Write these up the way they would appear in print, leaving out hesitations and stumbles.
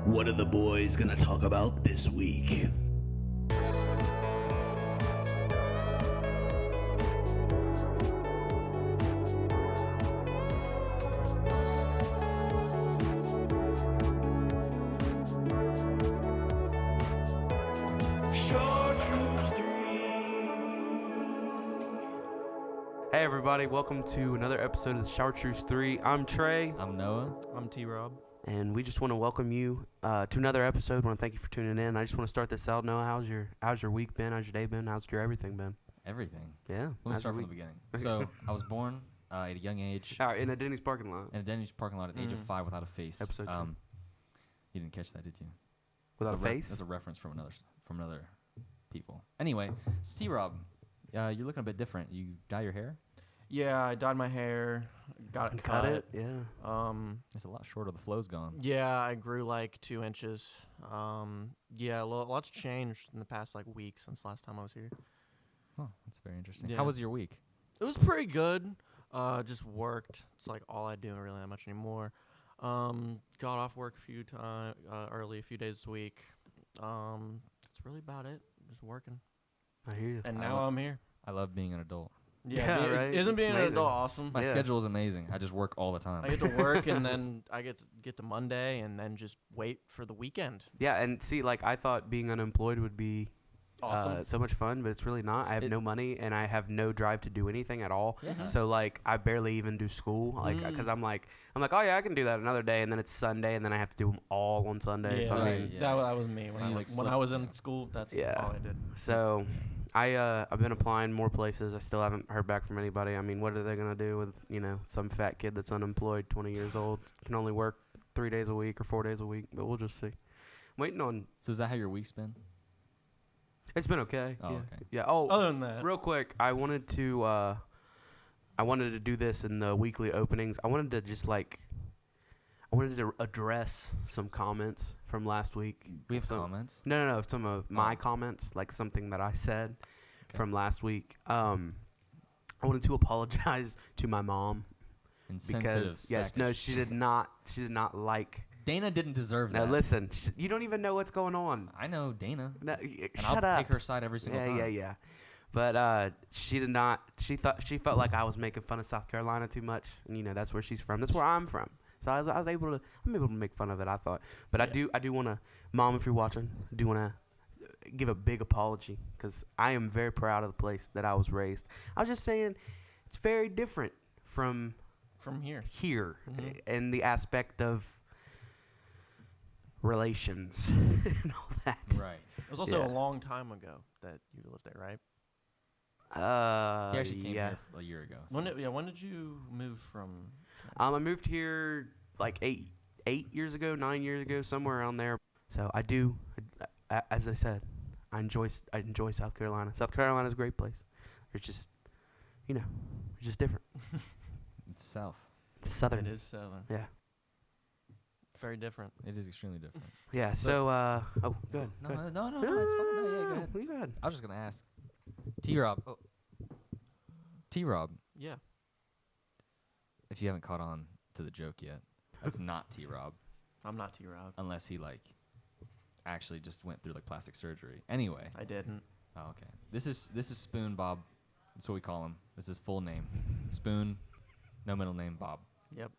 What are the boys gonna talk about this week? Chartreuse Three. Hey everybody, welcome to another episode of the Chartreuse Three. I'm Trey, I'm Noah. I'm T-Rob. and we just want to welcome you to another episode. Want to thank you for tuning in. I just want to start this out. Noah, how's your week been? How's your day been? How's your everything been? Everything. Yeah. Let me start from the beginning. So I was born at a young age In a Denny's parking lot. in a Denny's parking lot at the age of 5 without a face. Episode 2. You didn't catch that, did you? Without a That's face? That's a reference from another people. Anyway, so T-Rob, you're looking a bit different. You dye your hair? Yeah, I dyed my hair, got it Cut cut. it? Yeah. It's a lot shorter. The flow's gone. Yeah, I grew like 2 inches. Yeah, lots changed in the past like week since last time I was here. Oh, that's very interesting. Yeah. How was your week? It was pretty good. Just worked. It's like all I do, really not much anymore. Got off work a few times early, a few days this week. That's really about it. Just working. I hear you. And now I'm here. I love being an adult. Yeah, right? Isn't It's being an amazing. adult awesome? My Yeah. schedule is amazing. I just work all the time. I get to work and then I get to Monday and then just wait for the weekend. Yeah, and see, like, I thought being unemployed would be Awesome. so much fun, but it's really not. I have no money, and I have no drive to do anything at all. Yeah. So, like, I barely even do school, like, because I'm like, oh yeah, I can do that another day, and then it's Sunday, and then I have to do them all on Sunday. Yeah, So I right. mean, Yeah. that was me when And I you, like like, when slip- I was in school. That's Yeah. all I did. so I've been applying more places. I still haven't heard back from anybody. I mean, what are they gonna do with some fat kid that's unemployed, 20 years old, can only work 3 days a week or 4 days a week? But we'll just see. Waiting on. So is that how your week's been? It's been okay. Oh, yeah. okay. Yeah. Oh, Other than that, real quick, I wanted to do this in the weekly openings. I wanted to address some comments from last week. We have Some- comments. No, some of my Oh. comments, like something that I said Okay. from last week. I wanted to apologize to my mom Insensitive. because yes, sackish. no, she did not like. Dana didn't deserve Now that. listen, you don't even know what's going on. I know Dana. No, And shut I'll up. take her side every single time. Yeah. But she did not. She felt like I was making fun of South Carolina too much, and that's where she's from. That's where I'm from. So I'm able to make fun of it. I thought, but Yeah. I do want to, Mom, if you're watching, I do want to give a big apology because I am very proud of the place that I was raised. I was just saying, it's very different from here. here in the aspect of relations and all that. Right. It was also Yeah. a long time ago that you lived there, right? He actually came yeah. here a year ago. When so- did you move from? I moved here like 8 years ago, 9 years ago, somewhere around there. So I do, as I said, I enjoy South Carolina. South Carolina's a great place. It's just, it's just different. It's south. It's southern. It is southern. Yeah. Very different. It is extremely different. Yeah. So oh, good. No, no, it's fine. No, yeah, go ahead. You go ahead. I was just gonna ask, T-Rob. Oh. T-Rob, Yeah. if you haven't caught on to the joke yet, that's not T-Rob, I'm not T-Rob. unless he actually just went through plastic surgery. Anyway. I didn't. Oh, okay. This is Spoon Bob. That's what we call him. This is full name. Spoon, no middle name, Bob. Yep.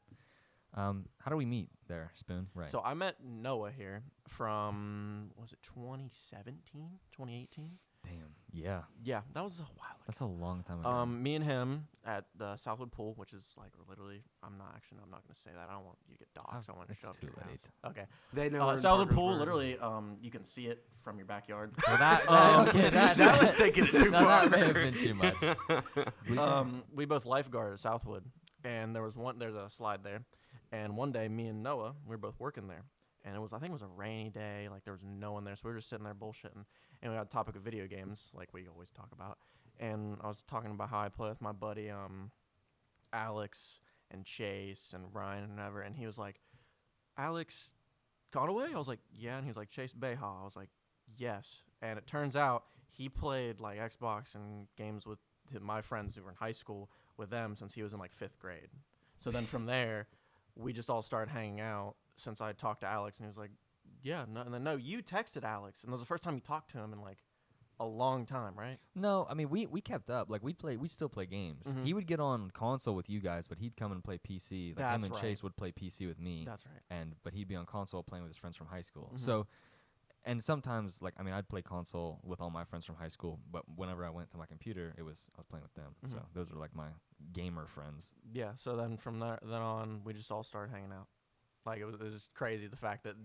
How do we meet there, Spoon? Right. So I met Noah here from, was it 2017, 2018? Damn. Yeah. Yeah, that was a while ago. That's a long time ago. Me and him at the Southwood Pool, which is literally, I'm not going to say that. I don't want you to get doxxed. I want to it's show up to too your late. house. Okay. They know. Southwood Pool, literally, you can see it from your backyard. Well, that That was taking it too no, far. that may have been too much. We both lifeguard at Southwood, and there's a slide there, and one day me and Noah, we were both working there, and I think it was a rainy day, there was no one there, so we were just sitting there bullshitting, and we had a topic of video games, like we always talk about, and I was talking about how I play with my buddy Alex and Chase and Ryan and whatever, and he was like, Alex Conaway? I was like, yeah, and he was like, Chase Beha. I was like, yes, and it turns out he played Xbox and games with my friends who were in high school with them since he was in 5th grade. So then from there, we just all started hanging out since I talked to Alex, and he was like, Yeah, no, you texted Alex, and that was the first time you talked to him in like a long time, right? No, I mean we kept up. Like we still play games. Mhm. He would get on console with you guys, but he'd come and play PC. Like That's him and right. Chase would play PC with me. That's right. But he'd be on console playing with his friends from high school. Mhm. So, and sometimes like I mean I'd play console with all my friends from high school, but whenever I went to my computer, I was playing with them. So Mhm. those are like my gamer friends. Yeah. So then from then on, we just all started hanging out. Like it was just crazy the fact that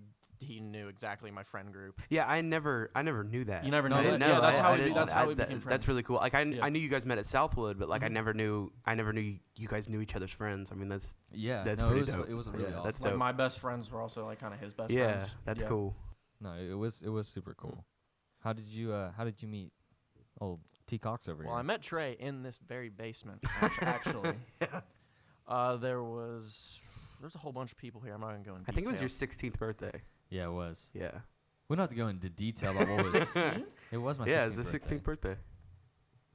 he knew exactly my friend group. Yeah, I never knew that. You never No, knew that- that? yeah, Yeah, that's I- how I we didn't- that's how we became That's friends. really cool. Like Yeah. I knew you guys met at Southwood, but like I Mhm. never knew you guys knew each other's friends. I mean that's Yeah, That's no, pretty it was dope. it was really Yeah, awesome. that's Like dope. my best friends were also like kind of his best yeah, friends. that's Yeah. cool. No, it was super cool. How did you meet old T Cox over Well, here? I met Trey in this very basement, actually. There's a whole bunch of people here. I'm not gonna go into I think it was your detail. 16th birthday. Yeah, it was. Yeah. We don't have to go into detail about what was. 16th? It was my. Yeah, 16th it's the 16th birthday.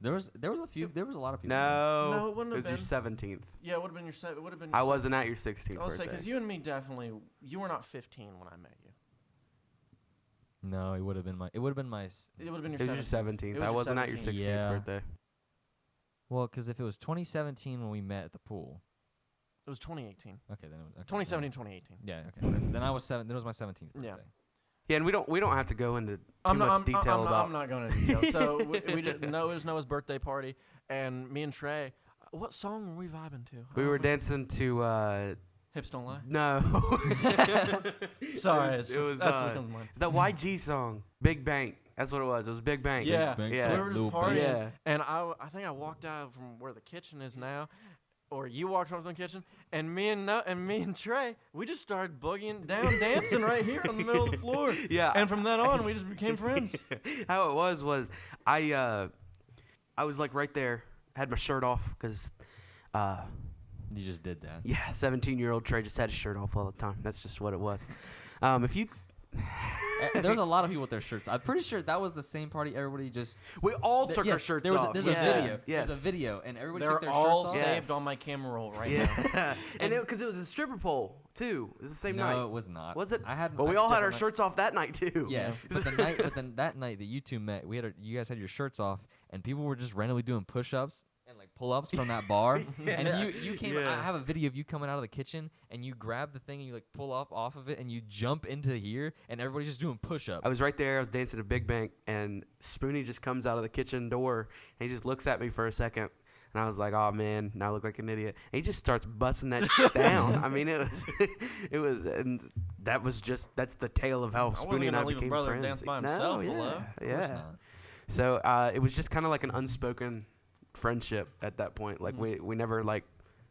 There was a lot of people. No, No, it wouldn't it have was your been. 17th. Yeah, it would have been it would have been. I wasn't at your 16th I would say birthday. because you and me definitely. You were not 15 when I met you. No, it would have been my. It would have been my. It would have been It your was your 17th. 17th. It was I your wasn't at your 17th. 16th Yeah. birthday. Well, because if it was 2017 when we met at the pool. It was 2018. Okay, then it was. Okay, 2017, 2018. Yeah. Okay. Then I was 7. That was my 17th birthday. Yeah. Yeah, and we don't have to go into too much I'm detail about. I'm not going into detail. So we did. It was Noah's birthday party, and me and Trey. What song were we vibing to? We were dancing to Hips Don't Lie. no. Sorry, it was that's what comes to mind. it's that YG song, Big Bang. That's what it was. It was Big Bang. Yeah. Big Yeah. So we Bang, were just Lil partying, Bang. Yeah. and I think I walked out from where the kitchen is now, or you walked from the kitchen, and me and Trey, we just started boogieing down, dancing right here in the middle of the floor. Yeah. And from then on, we just became friends. How it was I was like right there, had my shirt off because You just did that. yeah, 17-year-old Trey just had his shirt off all the time. That's just what it was. If you There was a lot of people with their shirts. I'm pretty sure that was the same party. Everybody just. we all took our Yes, shirts there was off. There's yeah. a video. Yes. There's a video, and everybody They're took their all shirts off. Yeah. saved on my camera roll right now. Yeah. and because it was a stripper pole too. It was the same No, night. it was not. Was it? I had. Well, we I- all had our different shirts off that night too. night- Yes, but then that night that you two met, you guys had your shirts off, and people were just randomly doing push-ups and like pull-ups from that bar. And you came. Yeah. I have a video of you coming out of the kitchen, and you grab the thing and you like pull up off of it, and you jump into here, and everybody's just doing push-ups. I was right there. I was dancing to Big Bang, and Spoony just comes out of the kitchen door, and he just looks at me for a second, and I was like, "Oh man, now I look like an idiot." And he just starts busting that shit down. I mean, it was, and that's the tale of how I wasn't Spoony and I gonna leave a became brother friends. dance by No, himself, yeah, hello? Of course yeah. not. So it was just kind of like an unspoken friendship at that point. Like we never like,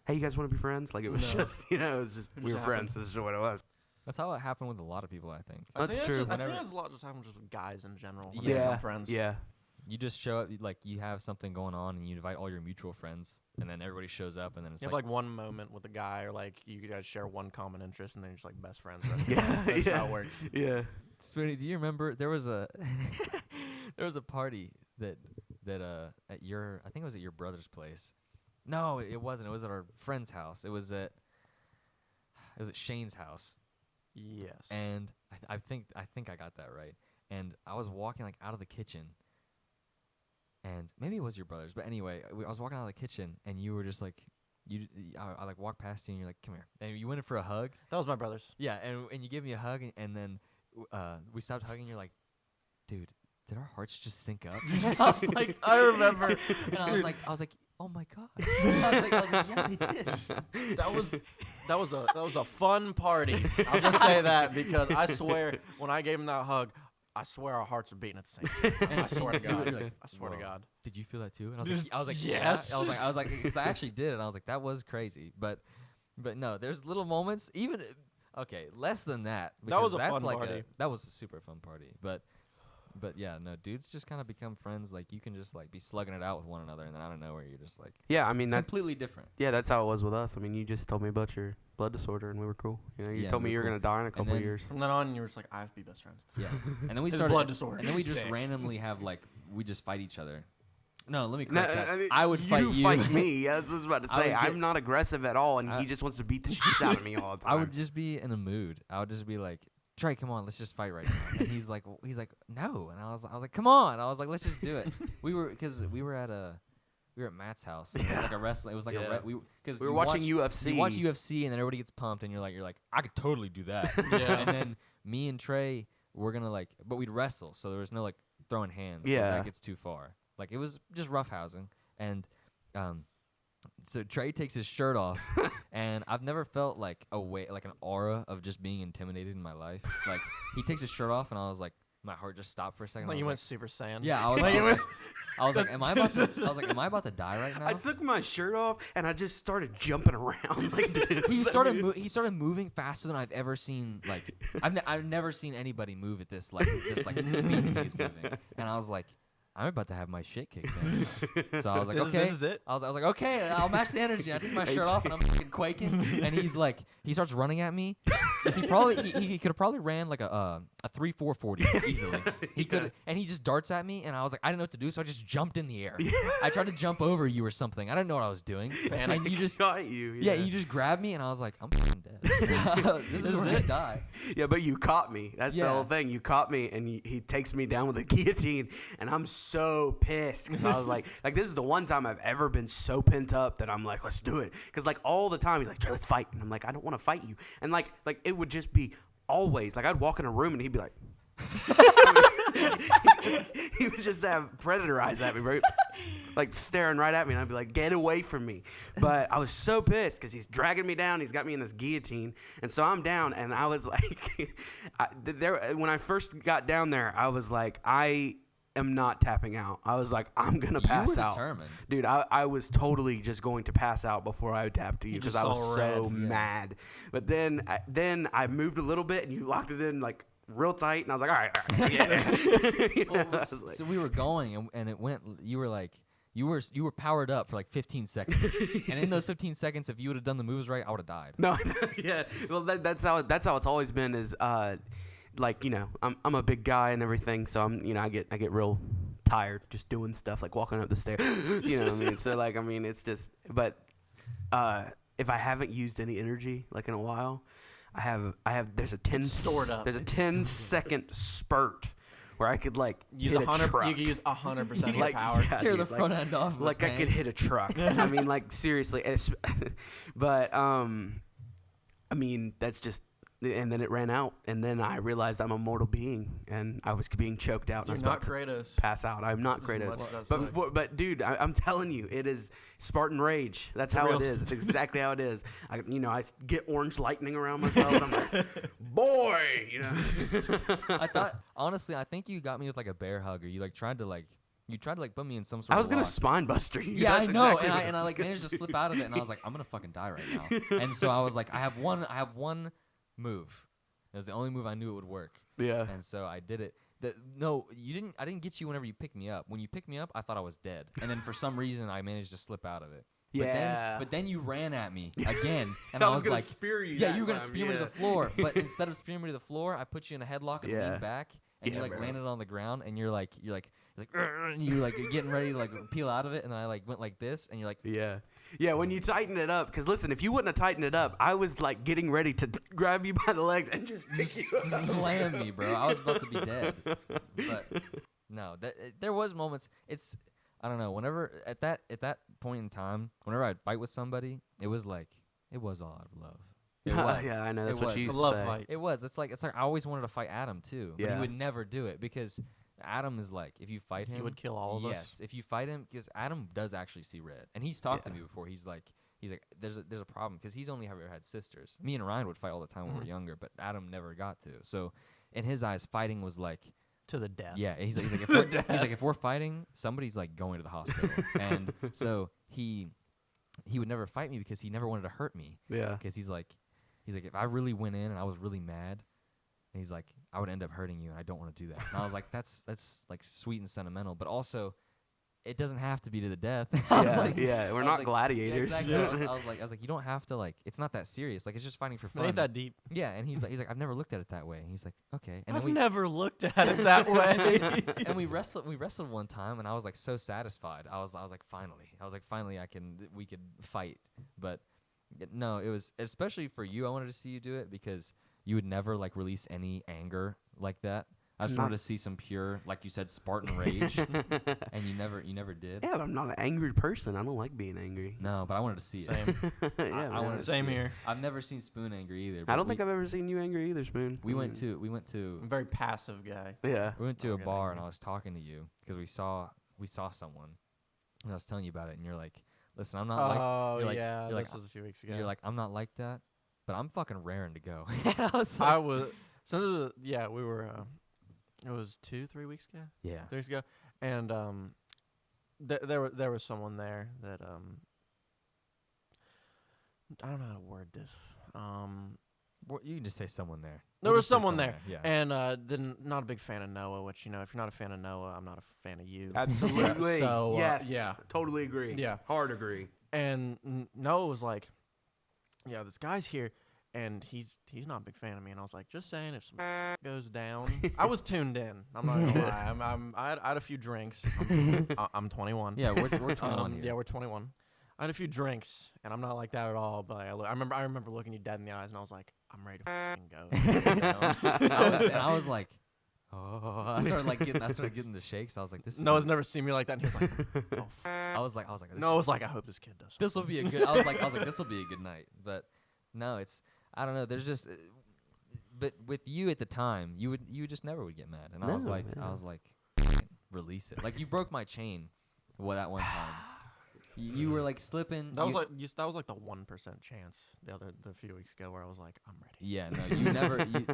hey, you guys want to be friends? Like it was No. just it was just It we were just friends. This is what it was. That's how it happened with a lot of people, I think. I That's think true. I think Whenever- that's a lot just happens just with guys in general. when Yeah. they become friends. Yeah. You just show up, like you have something going on, and you invite all your mutual friends, and then everybody shows up, and then it's You have like one moment with a guy, or like you guys share one common interest, and then you're just like best friends. Right? Yeah, That's yeah. how it works. Yeah. Spoony, do you remember there was a there was a party that at your, I think it was at your brother's place. No, it wasn't. It was at our friend's house. It was at Shane's house. Yes. And I think I got that right. And I was walking like out of the kitchen, and maybe it was your brother's, but anyway, I was walking out of the kitchen, and you were just like, I like walked past you, and you're like, come here, and you went in for a hug. That was my brother's. Yeah, and you gave me a hug, and then we stopped hugging. You're like, dude, did our hearts just sync up? I was like, I remember. and I was like, oh my god. I was like, yeah, they did. That was a fun party. I'll just say that because I swear when I gave him that hug, I swear our hearts were beating at the same time. I swear to God. You're like, I swear to whoa. God. Did you feel that too? And I was like, Yes. Yeah. I was like, because I actually did, and I was like, that was crazy. But no, there's little moments. Even okay, less than that. That was because a that's fun like party. That was a super fun party. But yeah, no, dudes just kind of become friends. Like you can just like be slugging it out with one another, and then out of nowhere you're just like, Yeah, I mean it's that's completely different. yeah, that's how it was with us. I mean, you just told me about your blood disorder, and we were cool. You know, you Yeah, told we me you were were cool. gonna die in a couple then- years. From then on, you were just like, I have to be best friends. Yeah, and then we His started, blood disorder and then we is just sick. randomly have like we just fight each other. No, let me No, correct that. I mean, I would fight you. fight me. Yeah, that's what I was about to I say. would I'm get- not aggressive at all, and I- he just wants to beat the shit out of me all the time. I would just be in a mood. I would just be like, Trey, come on, let's just fight right now. And he's like, no. And I was like, come on. I was like, let's just do it. We were at Matt's house. And it was like a wrestling. It was like because we were watching UFC. You watch UFC and then everybody gets pumped and you're like, I could totally do that. Yeah. And then me and Trey were gonna but we'd wrestle, so there was no like throwing hands. 'Cause Yeah. that gets too far. Like it was just roughhousing. And so Trey takes his shirt off, and I've never felt like an aura of just being intimidated in my life. Like he takes his shirt off, and I was like, my heart just stopped for a second. Like I you was went Super Saiyan. yeah, I was like, am I about to die right now? I took my shirt off and I just started jumping around like this. He started moving faster than I've ever seen. Like I've never seen anybody move at this like speed that he's moving. And I was like, I'm about to have my shit kicked in. So I was like, okay. This is it? I was like, okay, I'll match the energy. I took my shirt off and I'm fucking quaking. And he starts running at me. He could have probably ran like a 3-4-40 easily. He could, and he just darts at me, and I was like, I didn't know what to do, so I just jumped in the air. I tried to jump over you or something. I didn't know what I was doing. Panic. And you just got you. yeah, you just grabbed me, and I was like, I'm fucking dead. This is where I die. Yeah, but you caught me. That's the Yeah. whole thing. You caught me, and he takes me down with a guillotine, and I'm so pissed because I was like this is the one time I've ever been so pent up that I'm like, let's do it. Because like all the time he's like, Trey, let's fight, and I'm like, I don't want to fight you. And like it would just be always like I'd walk in a room and he'd be like. He would just have predator eyes at me, bro. Like staring right at me, and I'd be like, "Get away from me!" But I was so pissed because he's dragging me down. He's got me in this guillotine, and so I'm down. And I was like, when I first got down there, I was like, I am not tapping out. I was like, I'm gonna pass You were out, determined. dude. I was totally just going to pass out before I would tap to you because I was so mad. But then I moved a little bit, and you locked it in like real tight, and I was like, all right, yeah. You know, I was like, So we were going, and it went. You were like, you were powered up for like 15 seconds, and in those 15 seconds, if you would have done the moves right, I would have died. No, yeah. Well, that's how it's always been. Is like I'm a big guy and everything, so I get real tired just doing stuff like walking up the stairs. You know what I mean? So like it's just. But if I haven't used any energy like in a while, I have. There's a 10 stored up. There's a 10-second spurt where I could like Use hit 100. a truck. You could use 100% of your Like, power. yeah, Tear dude, the front end off. of like the I could tank. hit a truck. I mean, like seriously. But that's just. And then it ran out, and then I realized I'm a mortal being, and I was being choked out. And I You're was not about to Kratos. pass out. I'm not Kratos. But dude, I'm telling you, it is Spartan rage. That's how it is. It's exactly how it is. I get orange lightning around myself. And I'm like, boy, I think you got me with like a bear hug, or you tried to put me in some sort of I was gonna lock. spine buster you. Yeah, That's I know, exactly what and I was like gonna managed to slip do. out of it, and I was like, I'm gonna fucking die right now. And so I was like, I have one move. It was the only move I knew it would work. Yeah. And so I did it. I didn't get you whenever you picked me up. When you picked me up, I thought I was dead, and then for some reason I managed to slip out of it. Yeah. But then you ran at me again, and I I was was gonna like, spear you. yeah, that you were gonna time, spear me to yeah. the floor. But instead of spearing me to the floor, I put you in a headlock and leaned back, and you Yeah, like bro. landed on the ground, and you're getting ready to like peel out of it, and then I like went like this, and you're like, Yeah, when you tighten it up, because listen, if you wouldn't have tightened it up, I was like getting ready to grab you by the legs and just pick you up. slam me, bro. I was about to be dead. But no, there was moments. I don't know. Whenever at that point in time, whenever I'd fight with somebody, it was all out of love. It was. Yeah, I know. That's It what you was. used A love to say. fight. It was. It's like I always wanted to fight Adam too, but Yeah. he would never do it because Adam is like, if you fight him, He would kill all of us. Yes, if you fight him, because Adam does actually see red, and he's talked to me before. He's like, there's a problem because he's only ever had sisters. Me and Ryan would fight all the time when we were younger, but Adam never got to. So in his eyes, fighting was like To the death. yeah. He's like if we're fighting, somebody's like going to the hospital, and so he would never fight me because he never wanted to hurt me. Yeah. Because he's like if I really went in and I was really mad, and he's like I would end up hurting you, and I don't want to do that. And I was like that's like sweet and sentimental, but also it doesn't have to be to the death. I was like, We're I not was like, gladiators. Yeah, exactly. I was like, you don't have to like. It's not that serious. Like it's just fighting for It fun. ain't that deep. Yeah, and he's like, I've never looked at it that way. And he's like, okay. And I've then never looked at it that way. and we wrestled one time, and I was like so satisfied. I was like, finally, we could fight. But no, it was especially for you. I wanted to see you do it because you would never like release any anger like that. I just wanted to see some pure, like you said, Spartan rage, and you never did. Yeah, but I'm not an angry person. I don't like being angry. No, but I wanted to see it. Same. Yeah, I wanted to Same see it. here. I've never seen Spoon angry either. I but don't think I've ever seen you angry either, Spoon. we went to I'm a very passive guy. Yeah. we went to a Okay, bar thank and you. I was talking to you because we saw someone, and I was telling you about it, and you're like, listen, I'm not like Oh, you're like- yeah. you're like, This was a few weeks ago. you're like I'm not like that, but I'm fucking raring to go. And I was I like, was. So this was, yeah, we were. It was 2-3 weeks ago. yeah. 3 weeks ago, and there was someone there that I don't know how to word this. Well, you can just say someone there. There We'll was just say someone there, Yeah. and not a big fan of Noah. Which, if you're not a fan of Noah, I'm not a fan of you. Absolutely. So, yes. yeah. Totally agree. Yeah. Hard agree. And Noah was like, "Yeah, this guy's here, and he's not a big fan of me." And I was like, "Just saying, if some goes down," I was tuned in. I'm not gonna lie. I had a few drinks. I'm 21. Yeah, we're 21 here. Yeah, we're 21. I had a few drinks, and I'm not like that at all. But I remember looking you dead in the eyes, and I was like, "I'm ready to go." I was like, oh, I started getting the shakes. I was like, this. Noah's never seen me like that, and he was like, "Oh." I was like, this Noah was like, "I hope this kid does." this will be a good. I was like, this will be a good night. But no, it's I don't know. There's just, but with you at the time, you just never would get mad, and I was No, like, yeah. release it. Like you broke my chain, that one time. You were like slipping. That was like the 1% chance the few weeks ago where I was like, "I'm ready." Yeah, no,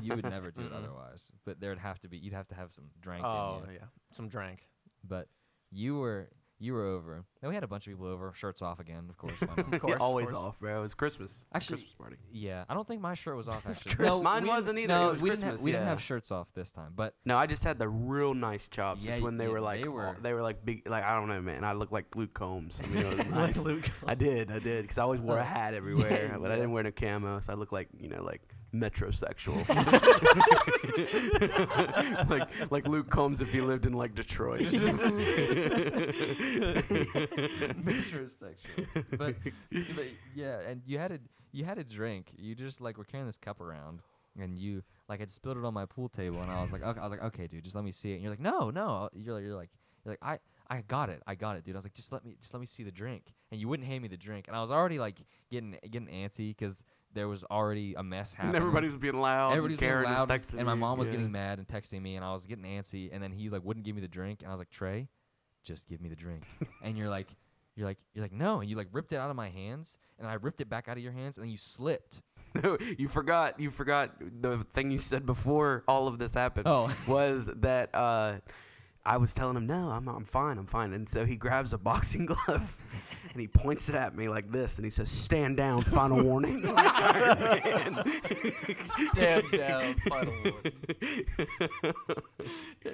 you would never do it otherwise. But you'd have to have some drink Oh in you. yeah, some drank. But you were over. And we had a bunch of people over, shirts off again, of course. why not? Of course, Always of course. off, bro. It was Christmas. Actually, Christmas party. Yeah, I don't think my shirt was off actually. Christmas. Mine we wasn't didn't- either. No, It was we Christmas, didn't yeah. have shirts off this time. But No, I just had the real nice chops. Yeah, Just when they yeah, were like, they were- like big, like I don't know, man. I looked like Luke Combs. I mean, it was nice. Luke. I did, because I always wore a hat everywhere, but I didn't wear no camo, so I looked like, like metrosexual, like Luke Combs if he lived in like Detroit. metrosexual. But yeah, and you had a drink. You just like were carrying this cup around, and you like had spilled it on my pool table, and I was like, okay, dude, just let me see it. And you're like, no, you're like I got it, dude. I was like, just let me see the drink, and you wouldn't hand me the drink, and I was already like getting antsy because there was already a mess happening. And everybody was being loud. Everybody was being Karen was loud, texting and my me, mom was yeah. getting mad and texting me, and I was getting antsy, and then he like wouldn't give me the drink, and I was like, Trey, just give me the drink. And you're like no, and you like ripped it out of my hands, and I ripped it back out of your hands, and then you slipped. No, you forgot the thing you said before all of this happened. Oh. Was that I was telling him, no, I'm fine. And so he grabs a boxing glove and he points it at me like this, and he says, "Stand down, final warning." Stand down, final warning.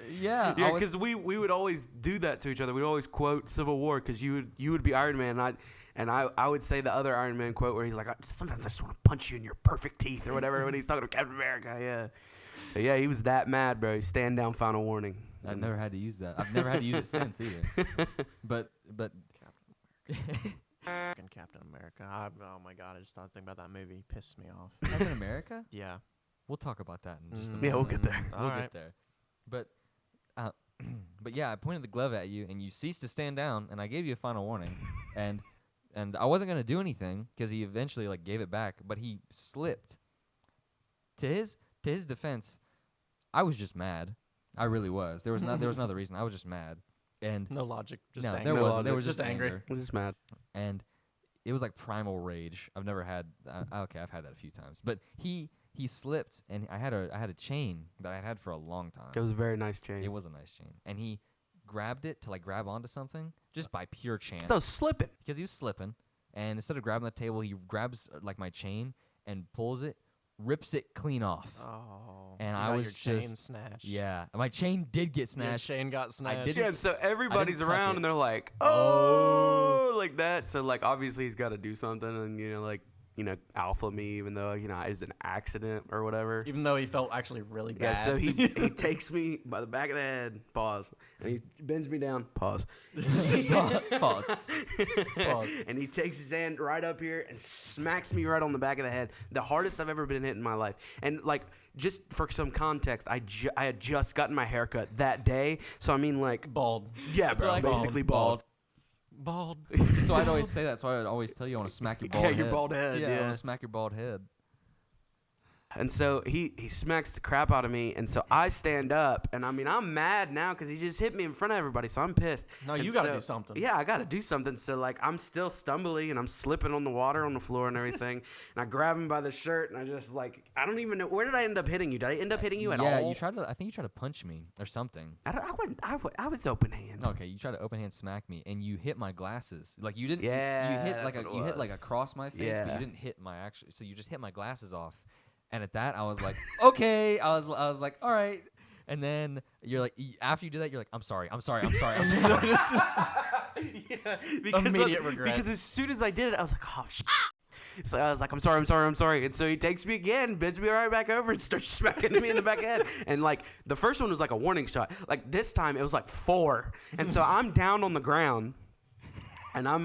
Yeah, Yeah, because we would always do that to each other. We'd always quote Civil War because you would be Iron Man, and I would say the other Iron Man quote where he's like, "Sometimes I just want to punch you in your perfect teeth," or whatever when he's talking to Captain America. Yeah. But yeah, he was that mad, bro. Stand down, final warning. I've never had to use that. I've never had to use it since either. But Fucking Captain America. Oh my god, I just thought thinking about that movie pissed me off. Captain America? Yeah. We'll talk about that in just a Mm. minute. Yeah, we'll get there. We'll Alright. get there. But but yeah, I pointed the glove at you, and you ceased to stand down, and I gave you a final warning, and I wasn't gonna do anything because he eventually like gave it back, but he slipped. To his defense, I was just mad. I really was. There was no other reason. I was just mad, and No logic. Just no, anger. there wasn't. There was just just angry. anger. I'm just mad. And it was like primal rage. I've never had. Okay, I've had that a few times. But he slipped, and I had a chain that I had for a long time. It was a very nice chain. It was a nice chain, and he grabbed it to like grab onto something just by pure chance. So slipping. Because he was slipping, and instead of grabbing the table, he grabs like my chain and pulls it, rips it clean off. Oh. And you I got was your chain just- snatched. Yeah, my chain did get Your snatched. chain got snatched. didn't- Yeah, and so everybody's tuck around it. and they're like, "Oh," like that. So like obviously he's got to do something, and like alpha me, even though, it was an accident or whatever. Even though he felt actually really bad. Yeah, so he takes me by the back of the head, pause, and he bends me down, pause. Pause. And he takes his hand right up here and smacks me right on the back of the head. The hardest I've ever been hit in my life. And, like, just for some context, I had just gotten my haircut that day. So, I mean, like... Bald. Yeah, bro, basically bald. Bald. So I'd always say that. That's why I'd always tell you I want to smack your bald head. Yeah, your bald head, I yeah. want to smack your bald head. And so he smacks the crap out of me, and so I stand up, and I mean, I'm mad now because he just hit me in front of everybody, so I'm pissed. No, And you got to so- do something. Yeah, I got to do something. So, like, I'm still stumbling, and I'm slipping on the water on the floor and everything, and I grab him by the shirt, and I just, like, I don't even know. Where did I end up hitting you? Did I end up hitting you at all? Yeah, I think you tried to punch me or something. I was open hand. Okay, you tried to open hand smack me, and you hit my glasses. Like you didn't. Yeah, you hit like that's what it you hit like was. across my face, but Yeah. you didn't hit my actual. So you just hit my glasses off, and at that I was like, okay. I was like, all right. And then you're like, after you do that, you're like, I'm sorry. Yeah, Immediate regret. Because as soon as I did it, I was like, oh, shit. So I was like, I'm sorry. And so he takes me again, bends me right back over, and starts smacking me in the back of the head. And, like, the first one was like a warning shot. Like, this time it was like 4. And so I'm down on the ground. And I'm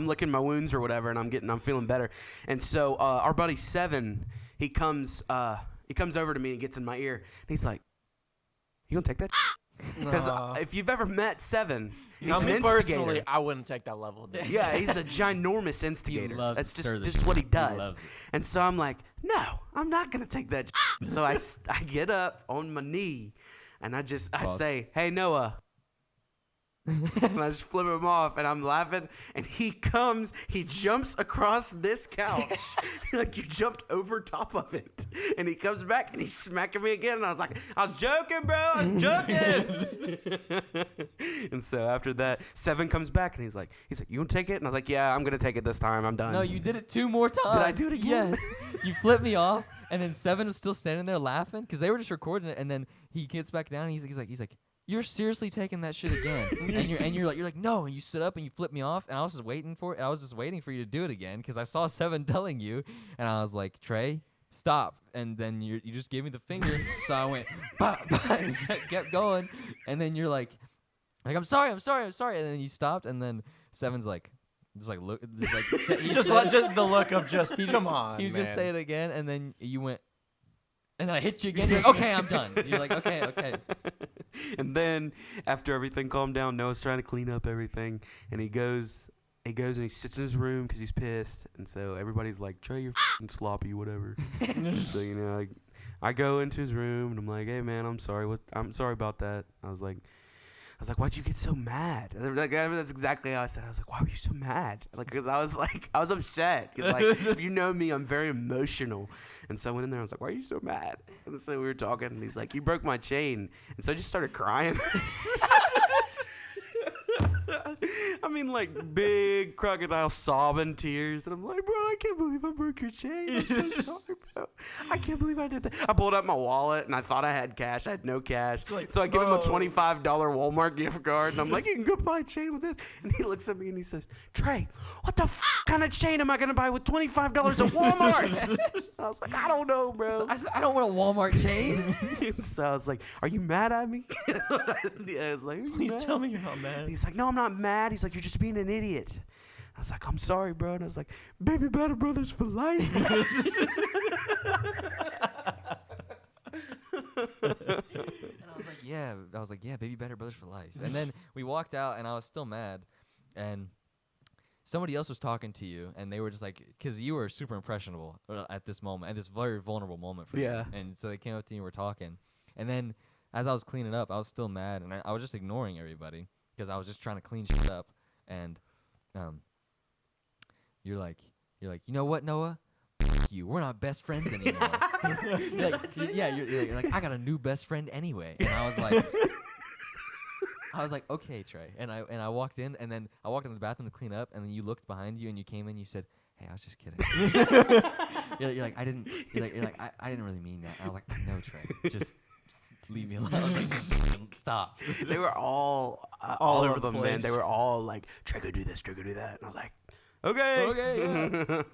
licking my wounds or whatever, and I'm feeling better. And so our buddy Seven, he comes over to me and gets in my ear, and he's like, "You gonna take that?" Because if you've ever met Seven, he's Now, an me instigator. personally, I wouldn't take that level. Dude. Yeah, he's a ginormous instigator. loves That's to stir the just what he shit. He does. loves it. And so I'm like, no, I'm not gonna take that. So I get up on my knee, and I Pause. say, "Hey, Noah." And I just flip him off, and I'm laughing, and he jumps across this couch, like you jumped over top of it, and he comes back, and he's smacking me again, and I was like, I was joking, bro, I was joking. And so after that, Seven comes back, and he's like, you gonna take it? And I was like, yeah, I'm gonna take it this time, I'm done. No, you did it 2 more times. Did I do it again? Yes. You flipped me off, and then Seven was still standing there laughing because they were just recording it, and then he gets back down, and he's like. You're seriously taking that shit again, and you're like no, and you sit up and you flip me off, and I was just waiting for you to do it again because I saw Seven telling you, and I was like, Trey, stop, and then you just gave me the finger, so I went, bah, bah, and kept going, and then you're like I'm sorry, and then you stopped, and then Seven's like. Just like look, just the look of just come on. He was man. just saying it again, and then you went. And then I hit you again. You're like, okay, I'm done. You're like, okay. And then after everything calmed down, Noah's trying to clean up everything, and he goes and he sits in his room because he's pissed, and so everybody's like, Trey, you're f***ing sloppy, whatever. So I go into his room and I'm like, hey man, I'm sorry. I'm sorry about that. I was like, why'd you get so mad? Like, that's exactly how I said. I was like, why were you so mad? Like, because I was upset. Because, like, if you know me, I'm very emotional. And so I went in there, I was like, why are you so mad? And so we were talking, and he's like, you broke my chain. And so I just started crying. I mean, like, big crocodile sobbing tears. And I'm like, bro, I can't believe I broke your chain. I'm so sorry, bro. I can't believe I did that. I pulled out my wallet, and I thought I had cash. I had no cash. So I give him a $25 Walmart gift card, and I'm like, you can go buy a chain with this. And he looks at me, and he says, Trey, what the kind of chain am I going to buy with $25 at Walmart? I was like, I don't know, bro. So I said, I don't want a Walmart chain. So I was like, are you mad at me? I was like, Please tell me you're not mad. He's like, no, I'm not mad. He's like, you're just being an idiot. I was like, I'm sorry, bro. And I was like, baby better brothers for life. And I was like, yeah, baby better brothers for life. And then we walked out, and I was still mad, and somebody else was talking to you, and they were just like, because you were super impressionable at this moment, at this very vulnerable moment for Yeah. you. And so they came up to you and were talking, and then as I was cleaning up, I was still mad, and I was just ignoring everybody because I was just trying to clean shit up, and you're like, you know what, Noah? You, we're not best friends anymore. You're like, I got a new best friend anyway. And I was like, okay, Trey. And I walked in, and then I walked in the bathroom to clean up, and then you looked behind you, and you came in, you said, hey, I was just kidding. you're like, I didn't really mean that. And I was like, no, Trey, just leave me alone. I was like, stop. They were all All over over the them, man. place. They were all like, Trey, go do this, Trey, go do that. And I was like, Okay. Okay,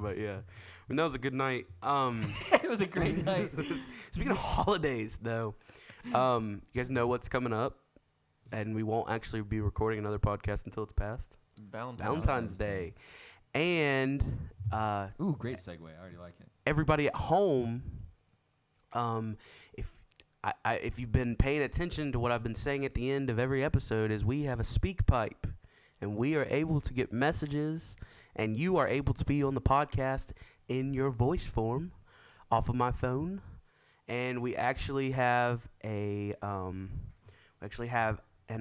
But yeah, I mean, that was a good night. It was a great night. Speaking of holidays, though, you guys know what's coming up, and we won't actually be recording another podcast until it's past Valentine's Day. And Ooh, great segue. I already like it. everybody at home, if you've been paying attention to what I've been saying at the end of every episode, is we have a Speakpipe, and we are able to get messages, and you are able to be on the podcast in your voice form off of my phone. And we actually have an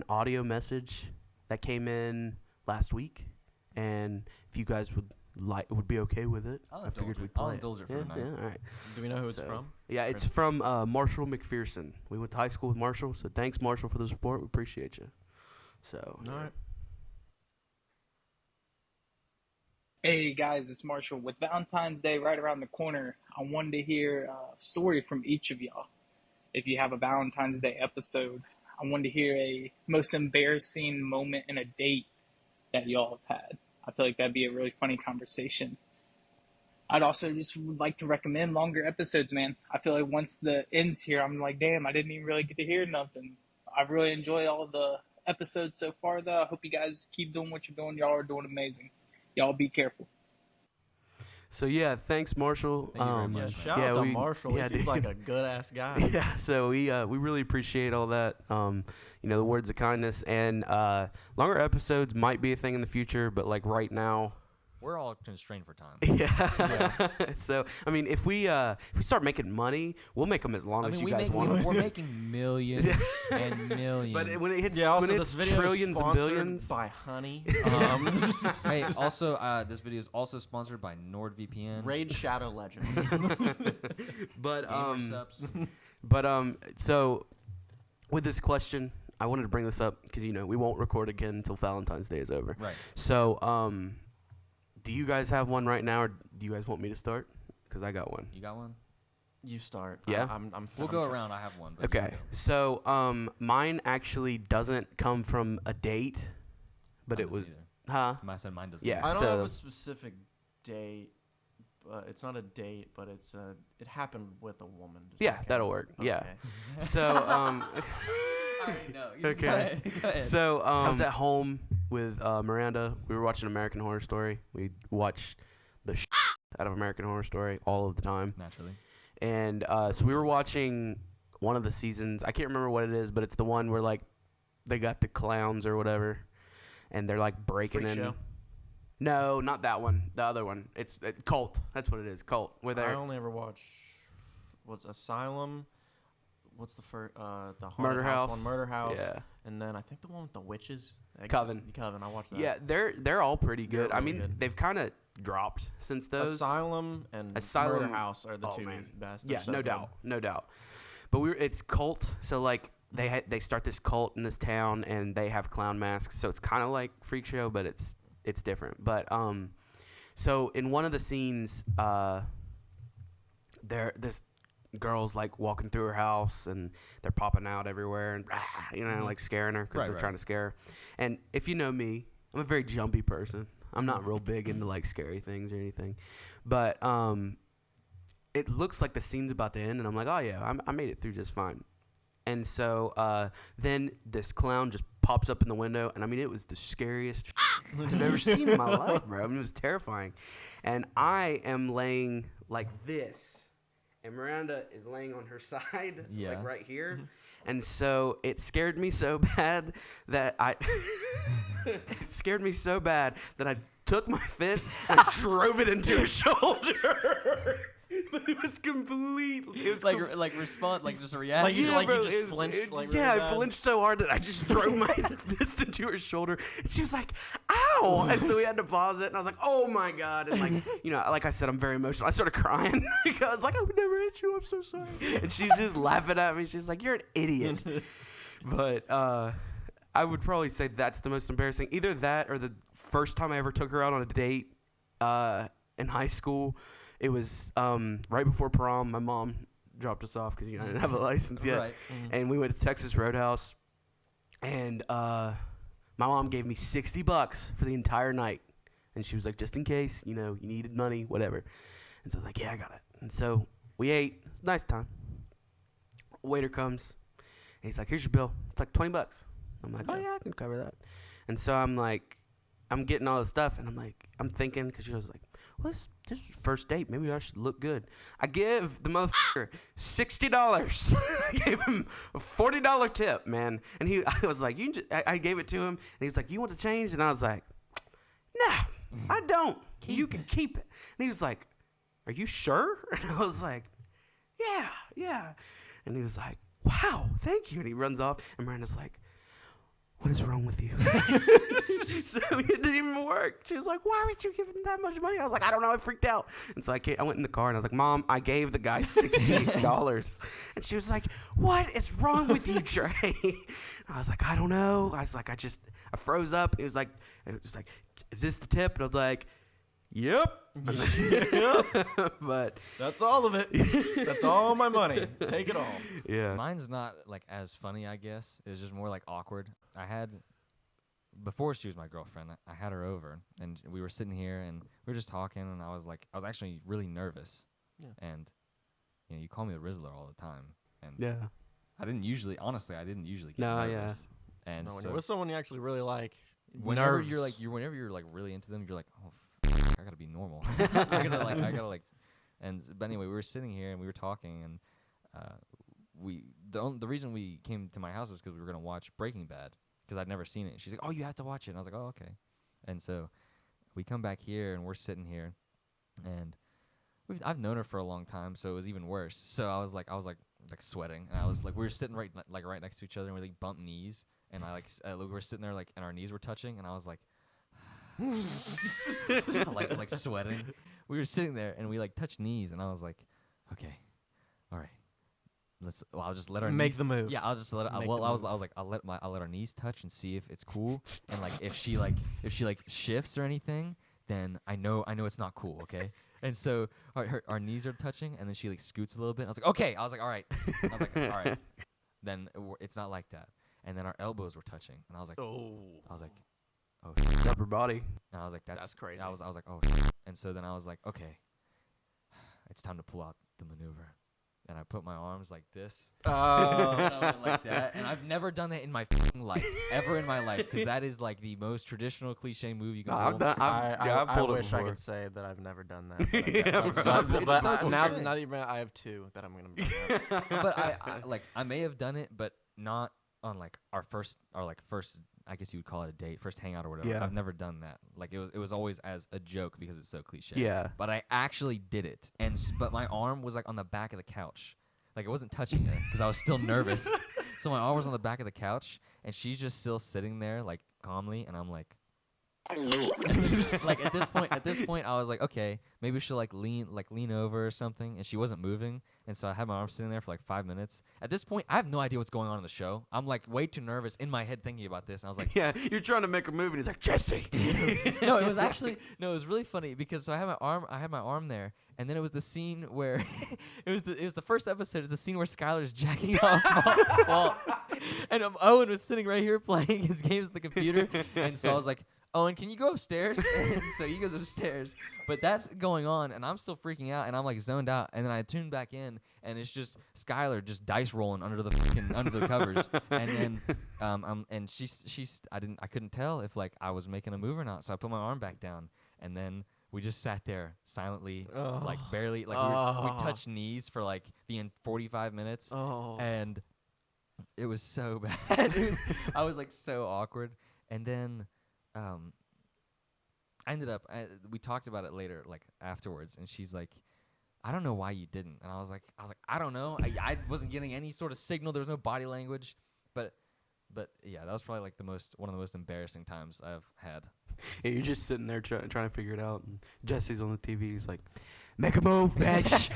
audio message that came in last week, and if you guys would be okay with it, I figured we'd play I'll it. indulge it for a night. Yeah, all right. Do we know who it's from? Yeah, it's from Marshall McPherson. We went to high school with Marshall, so thanks, Marshall, for the support. We appreciate you. So, All right. Hey guys, it's Marshall. With Valentine's Day right around the corner, I wanted to hear a story from each of y'all. If you have a Valentine's Day episode, I wanted to hear a most embarrassing moment in a date that y'all have had. I feel like that'd be a really funny conversation. I'd also just would like to recommend longer episodes, man. I feel like once the end's here, I'm like, damn, I didn't even really get to hear nothing. I really enjoy all the episodes so far, though. I hope you guys keep doing what you're doing. Y'all are doing amazing. Y'all be careful. So yeah, thanks, Marshall. Thank you very much, Yeah, man. shout out to Marshall. He seems like a good ass guy. Yeah, so we really appreciate all that. The words of kindness, and longer episodes might be a thing in the future, but like right now, We're all constrained for time. yeah. So I mean, if we start making money, we'll make them as long as you guys want. We're making millions and millions. But when it hits, Yeah. Also, when this it's video trillions is and sponsored billions, by Honey. Hey, also, this video is also sponsored by NordVPN. Raid Shadow Legends. but Gamer subs. so with this question, I wanted to bring this up because we won't record again until Valentine's Day is over. Right. So do you guys have one right now, or do you guys want me to start? Because I got one. You got one? You start. Yeah? We'll go around. I have one. But you Okay. go. So mine actually doesn't come from a date, but Mine it was, doesn't huh? either. I said mine doesn't. Yeah. I don't so- have a specific date, but it's not a date, but it happened with a woman. Does Yeah, that count? that'll work. Yeah. Okay. So I already know. You just Okay. Go ahead. Go ahead. So I was at home with Miranda. We were watching American Horror Story. We watched the out of American Horror Story all of the time. Naturally. And so we were watching one of the seasons. I can't remember what it is, but it's the one where like they got the clowns or whatever, and they're like breaking Freak in. Show? No, not that one. The other one. It's Cult. That's what it is. Cult. Where I they're only ever watch what's Asylum. What's the first? The haunted Murder House. one, Murder House. Yeah. And then I think the one with the witches. Coven. Coven. I watched that. Yeah, they're all pretty They're good. I really mean, good. they've kind of dropped since those. Asylum and Asylum- Murder House are the oh, two man. best. They're Yeah, so no good. doubt, no doubt. But it's Cult, so like they start this cult in this town, and they have clown masks, so it's kind of like Freak Show, but it's different. But so in one of the scenes, this girl's like walking through her house, and they're popping out everywhere, and like scaring her because Right, they're right. trying to scare her. And if you know me, I'm a very jumpy person. I'm not real big into like scary things or anything, but it looks like the scene's about to end, and I'm like, oh yeah, I made it through just fine. And so then this clown just pops up in the window, and I mean, it was the scariest I've ever seen in my life, bro. I mean, it was terrifying. And I am laying like this, and Miranda is laying on her side, Yeah. like right here. And so it scared me so bad that I took my fist and I drove it into her shoulder. But it was completely. It was like respond, like just a reaction. Like you, yeah, like bro, you just it- flinched. it- Like yeah, really I bad. flinched so hard that I just drove my fist into her shoulder, and she was like, "Ow!" And so we had to pause it, and I was like, "Oh my god!" And like, like I said, I'm very emotional. I started crying because I was like, "I would never hit you. I'm so sorry." And she's just laughing at me. She's like, "You're an idiot." But I would probably say that's the most embarrassing. Either that or the first time I ever took her out on a date in high school. It was right before prom. My mom dropped us off because I didn't have a license yet. Right. And we went to Texas Roadhouse, and my mom gave me $60 for the entire night, And she was like, just in case, you know, you needed money, whatever. And so I was like, yeah, I got it. And so we ate. It's a nice time. Waiter comes. And he's like, here's your bill. It's like $20. I'm like, oh, yeah, I can cover that. And so I'm like, I'm getting all this stuff. And I'm like, I'm thinking, because she was like, well, this is first date. Maybe I should look good. I give the motherfucker $60. I gave him a $40 tip, man. And I was like, I gave it to him. And he was like, you want to change? And I was like, no, I don't. You can keep it. And he was like, are you sure? And I was like, yeah. And he was like, wow, thank you. And he runs off. And Miranda's like, what is wrong with you? So it didn't even work. She was like, why would you give him that much money? I was like, I don't know. I freaked out. And so I went in the car and I was like, Mom, I gave the guy $60. And she was like, what is wrong with you, Trey? I was like, I don't know. I was like, I froze up. It was like, is this the tip? And I was like, yep. But That's all of it. That's all my money. Take it all. yeah. Mine's not like as funny, I guess. It was just more like awkward. I had, before she was my girlfriend, I had her over, and we were sitting here, and we were just talking, and I was actually really nervous. Yeah. And, you know, you call me the Rizzler all the time, and Yeah. I didn't usually get No, nervous. And No, when so you're with someone you actually really like, whenever nerves. whenever you're like really into them, you're like, oh, I gotta be normal. I gotta but anyway, we were sitting here and we were talking, and the reason we came to my house is because we were gonna watch Breaking Bad, because I'd never seen it. She's like, oh, you have to watch it. And I was like, oh, okay. And so we come back here and we're sitting here, and I've known her for a long time, so it was even worse. So I was like sweating, and I was like, we were sitting right next to each other, and we like bumped knees, and we were sitting there like, and our knees were touching, and I was like, like sweating. We were sitting there, and we like touched knees, and I was like, okay, all right, I'll just let her make the move. Yeah, I'll just let her. I was like, I'll let our knees touch and see if it's cool, and like if she shifts or anything, then I know it's not cool, okay? And so our knees are touching, and then she like scoots a little bit. I was like, okay. I was like, all right. All right. Then it's not like that. And then our elbows were touching, and I was like, oh, Upper body. and I was like, That's crazy. I was like, oh, and so then I was like, okay, it's time to pull out the maneuver. And I put my arms like this, and I went like that. And I've never done that in my f***ing life, ever in my life, because that is like the most traditional cliche move you can pull. I pulled it wish I before. could say that I've never done that. But Yeah, but, bro. but, It's but so cool. now that you bring it, I have two that I'm gonna bring up. But I may have done it, but not on like our first, I guess you would call it a date, first hangout or whatever. Yeah. I've never done that. Like it was always as a joke because it's so cliche. Yeah. But I actually did it, but my arm was like on the back of the couch. Like, it wasn't touching her because I was still nervous. So my arm was on the back of the couch, and she's just still sitting there, like, calmly, and I'm like, like at this point, I was like, okay, maybe she'll lean over or something, and she wasn't moving, and so I had my arm sitting there for like 5 minutes. At this point, I have no idea what's going on in the show. I'm like way too nervous in my head thinking about this, and I was like, Yeah, you're trying to make a move, and he's like, Jesse. no, it was really funny because so I had my arm there, and then it was the scene where it was the first episode. It's the scene where Skylar's jacking off Walt, and Owen was sitting right here playing his games on the computer, and so I was like, Owen, can you go upstairs? And so he goes upstairs, but that's going on, and I'm still freaking out, and I'm like zoned out, and then I tune back in, and it's just Skylar just dice rolling under the covers, and then and I couldn't tell if like I was making a move or not, so I put my arm back down, and then we just sat there silently, like barely, like we touched knees for like the 45 minutes, and it was so bad. I was like so awkward, and then I ended up. We talked about it later, like afterwards, and she's like, "I don't know why you didn't," and I was like, "I don't know. I wasn't getting any sort of signal. There was no body language, but yeah, that was probably like one of the most embarrassing times I've had." Yeah, you're just sitting there trying to figure it out, and Jesse's on the TV. He's like, "Make a move, bitch."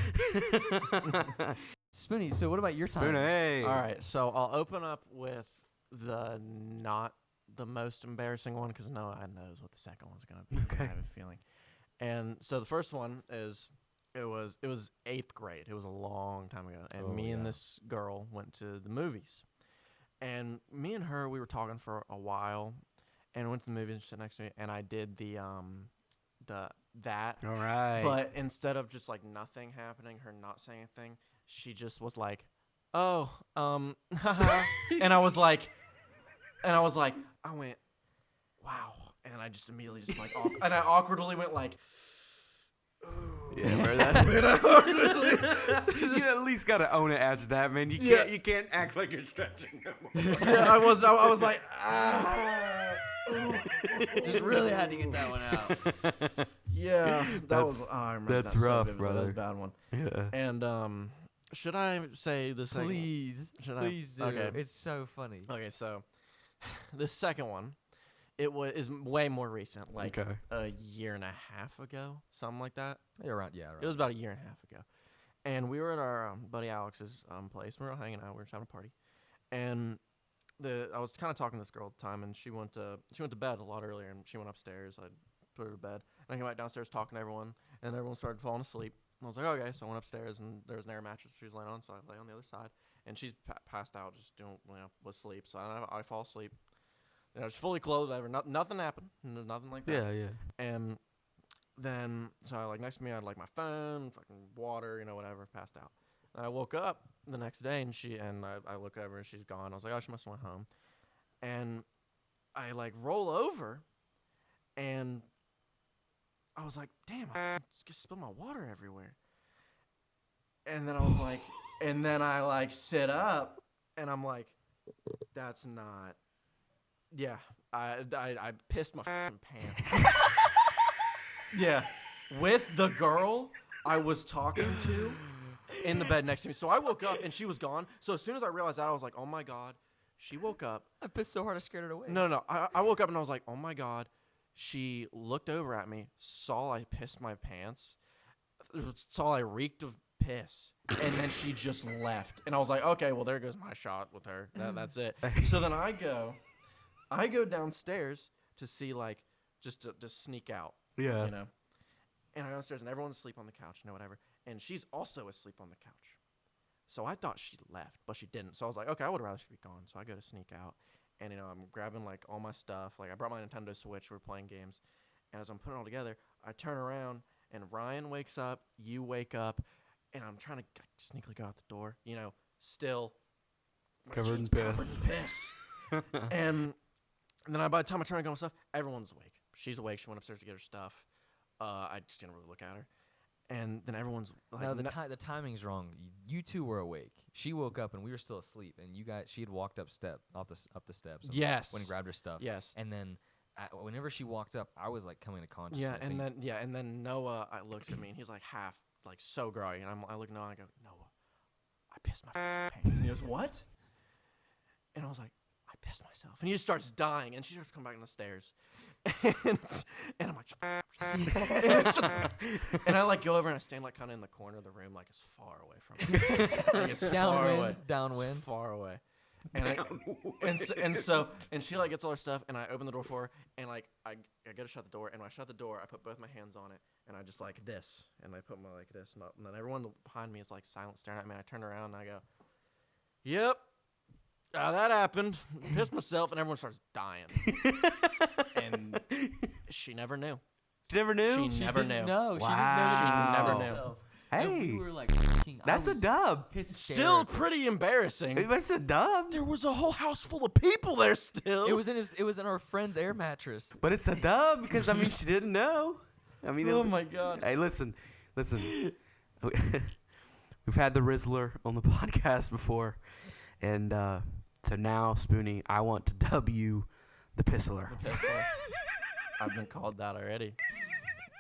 Spoony, so what about your time? Spoony, hey. All right, so I'll open up with not the most embarrassing one because Noah knows what the second one's gonna be. Okay. I have a feeling. And so the first one is it was 8th grade. It was a long time ago, and me and this girl went to the movies. And me and her, we were talking for a while, and went to the movies and she sat next to me, and I did the that. All right. But instead of just like nothing happening, her not saying anything, she just was like, "Oh, haha." and I went, "Wow," and I just immediately just like, and I awkwardly went like, "Ooh." Yeah, bro, you at least gotta own it as that, man. You can't act like you're stretching no more. Yeah, I was like, ah. Just really had to get that one out. Yeah, I remember that's that so rough, vividly. That was a brother. bad one. Yeah. And should I say the second? Please, Should I? please do. Okay. It's so funny. Okay, so the second one, is way more recent, like Okay. a year and a half ago, something like that. You're right. Yeah, right. It was about a year and a half ago, and we were at our buddy Alex's place. We were hanging out. We were just having a party, and I was kind of talking to this girl at the time, and she went to bed a lot earlier, and she went upstairs. I put her to bed, and I came back downstairs talking to everyone, and everyone started falling asleep. And I was like, okay, so I went upstairs, and there was an air mattress she was laying on, so I lay on the other side, and she's passed out, just doing with sleep. So I fall asleep. I was fully clothed, whatever. Nothing happened. Nothing like that. Yeah, yeah. And then, so I next to me, I had like my phone, fucking water, whatever, passed out. And I woke up the next day, and I look over, and she's gone. I was like, oh, she must have went home. And I like roll over, and I was like, damn, I just spilled my water everywhere. And then I was like, and then I like sit up, and I'm like, that's not. Yeah, I pissed my fucking pants. Yeah, with the girl I was talking to in the bed next to me. So I woke up and she was gone. So as soon as I realized that, I was like, oh my God, she woke up. I pissed so hard I scared her away. No, I woke up and I was like, oh my God. She looked over at me, saw I pissed my pants, saw I reeked of piss, and then she just left. And I was like, okay, well, there goes my shot with her. That's it. So then I go downstairs to see, like, just to sneak out. Yeah. And I go downstairs, and everyone's asleep on the couch, whatever. And she's also asleep on the couch. So I thought she left, but she didn't. So I was like, okay, I would rather she be gone. So I go to sneak out, and I'm grabbing like all my stuff. Like I brought my Nintendo Switch. We're playing games, and as I'm putting it all together, I turn around, and Ryan wakes up. You wake up, and I'm trying to sneakily go out the door. Still Covered in covered piss. in piss. And then by the time I turn to go my stuff, everyone's awake. She's awake. She went upstairs to get her stuff. I just didn't really look at her. And then everyone's like, No, the timing's wrong. You two were awake. She woke up and we were still asleep. And she had walked up the steps. And yes. Went and grabbed her stuff. Yes. And then whenever she walked up, I was like coming to consciousness. And then Noah looks at me and he's like half like so groggy, and I look at Noah and I go, Noah, I pissed my pants. And he goes, what? And I was like, I pissed myself. And he just starts dying, and she starts coming back down the stairs. And I'm like, and I like go over and I stand like kind of in the corner of the room, like as far away from her. Like, as far away. Downwind. Far away. And she like gets all her stuff, and I open the door for her, and like I go to shut the door, and when I shut the door, I put both my hands on it, and I just like this, and I put my like this, and then everyone behind me is like silent staring at me, and I turn around and I go, yep. That happened. Pissed myself, and everyone starts dying. And she never knew. She never knew? She never knew. No, Wow. She never knew. Hey, we were like, I that's a was dub. Still hysterical. pretty embarrassing. It's a dub. There was a whole house full of people there still. It was in our friend's air mattress. But it's a dub because, I mean, she didn't know. I mean, Oh my God. Hey, listen. We've had the Rizzler on the podcast before. And so now, Spoony, I want to dub you the Pissler. I've been called that already.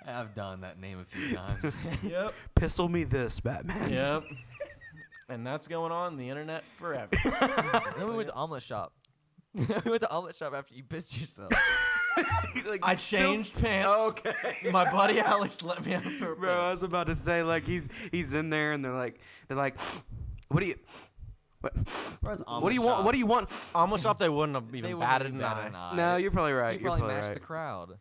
I've done that name a few times. Yep. Pissle me this, Batman. Yep. And that's going on the internet forever. Then we went to Omelet Shop. We went to Omelet Shop after you pissed yourself. Like, I changed pants. Okay. My buddy Alex let me have her Bro, I was pants. about to say, like, he's in there, and they're like, what do you... What do you want? What do you want? Almost up, they wouldn't have They even wouldn't batted be an batted eye. an eye. No, you're probably right. You You're probably probably matched right. the crowd.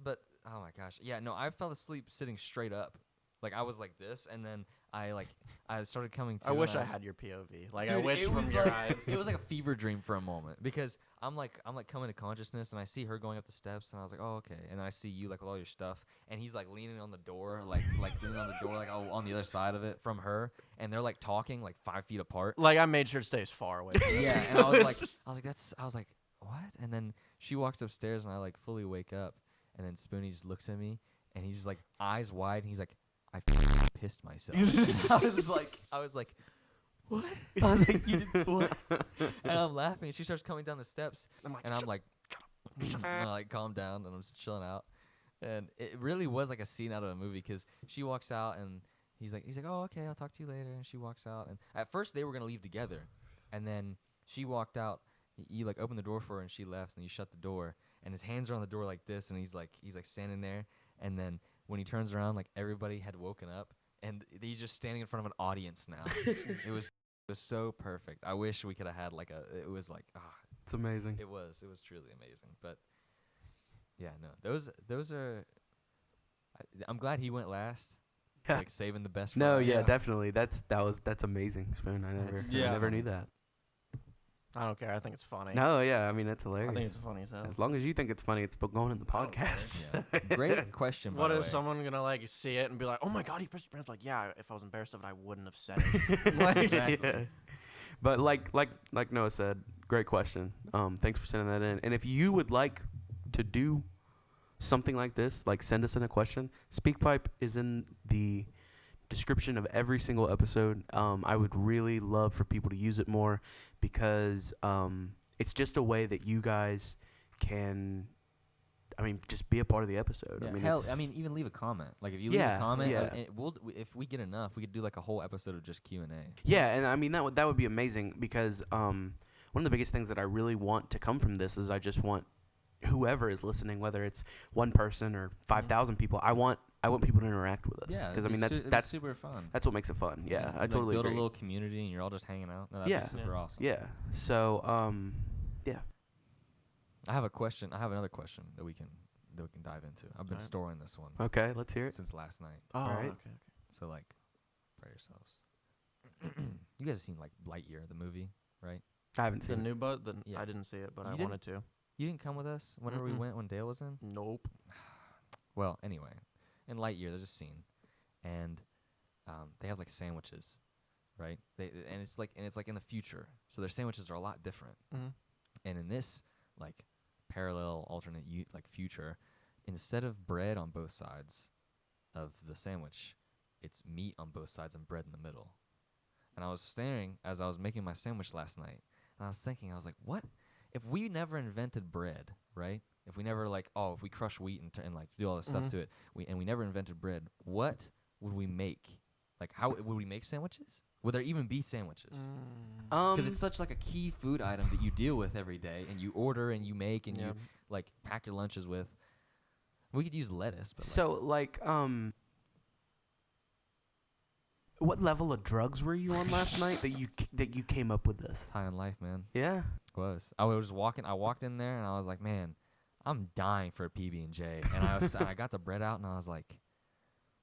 But oh my gosh, yeah, no, I fell asleep sitting straight up. Like I was like this, and then I started coming to. I wish and I was- had your POV. Like Dude, I wish it from was your like, eyes. It was like a fever dream for a moment because I'm like coming to consciousness and I see her going up the steps and I was like, oh okay, and then I see you like with all your stuff and he's like leaning on the door like leaning on the door like on the other side of it from her and they're like talking like 5 feet apart. Like I made sure to stay as far away. From you. Yeah, and I was like what? And then she walks upstairs and I like fully wake up and then Spoonie just looks at me and he's just like eyes wide and he's like, I pissed myself. I was like, what? I was like, you did what? And I'm laughing. And she starts coming down the steps, I'm like, and I'm like, and I like calm down, and I'm just chilling out. And it really was like a scene out of a movie because she walks out, and he's like, oh okay, I'll talk to you later. And she walks out, and at first they were gonna leave together, and then she walked out. You like opened the door for her, and she left, and you shut the door, and his hands are on the door like this, and he's like standing there, and then. When he turns around, like everybody had woken up, and he's just standing in front of an audience now. It was so perfect. I wish we could have had like it was like It's amazing. it was truly amazing. But yeah, no, those are. I'm glad he went last. Yeah. Like saving the best. For No, last. yeah, Yeah. definitely. That's amazing, Spoon. I Yeah. never knew that. I don't care. I think it's funny. No, yeah, I mean that's I hilarious. think it's funny as hell. As long as you think it's funny, it's going in the I don't care. podcast. Yeah. Great question. By What the if way. someone gonna like see it and be like, "Oh my god, he pressed your pants"? Like, yeah, if I was embarrassed of it, I wouldn't have said it. Like, Exactly. Yeah. But like Noah said, great question. Thanks for sending that in. And if you would like to do something like this, like send us in a question. Speakpipe is in the description of every single episode. I would really love for people to use it more because it's just a way that you guys can, just be a part of the episode. Yeah, it's- even leave a comment. Like if you leave Yeah, a comment, yeah. if we get enough, we could do like a whole episode of just Q&A. Yeah, and that would be amazing because one of the biggest things that I really want to come from this is I just want whoever is listening, whether it's one person or 5,000 people, I want people to interact with us. Yeah, because it'd be that's super fun. that's what makes it fun. Yeah, I Like, totally build agree. a little community and you're all just hanging out. No, that'd Yeah. be super awesome. Yeah. So yeah. I have a question. I have another question that we can dive into. I've been Alright. storing this one Okay, let's hear it. since last night. oh, Alright. okay. So like, for yourselves. You guys have seen like Lightyear, the movie, right? I haven't The seen it. new bud. Yeah. I didn't see it, but You I didn't? wanted to. You didn't come with us whenever we Mm-mm. went when Dale was in. Nope. Well, anyway, in Lightyear, there's a scene, and they have like sandwiches, right? And it's like in the future, so their sandwiches are a lot different. Mm-hmm. And in this like parallel alternate future, instead of bread on both sides of the sandwich, it's meat on both sides and bread in the middle. And I was staring as I was making my sandwich last night, and I was thinking, I was like, what if we never invented bread, right? If we never if we crush wheat and like do all this stuff Mhm. to it, we never invented bread, what would we make? Like, how would we make sandwiches? Would there even be sandwiches? Because it's such like a key food item that you deal with every day, and you order and you make and Yeah. you like pack your lunches with. We could use lettuce, but So what level of drugs were you on last night that you came up with this? it's high on life, man. Yeah. It was. I walked in there and I was like, man, I'm dying for a PB&J, and I got the bread out and I was like,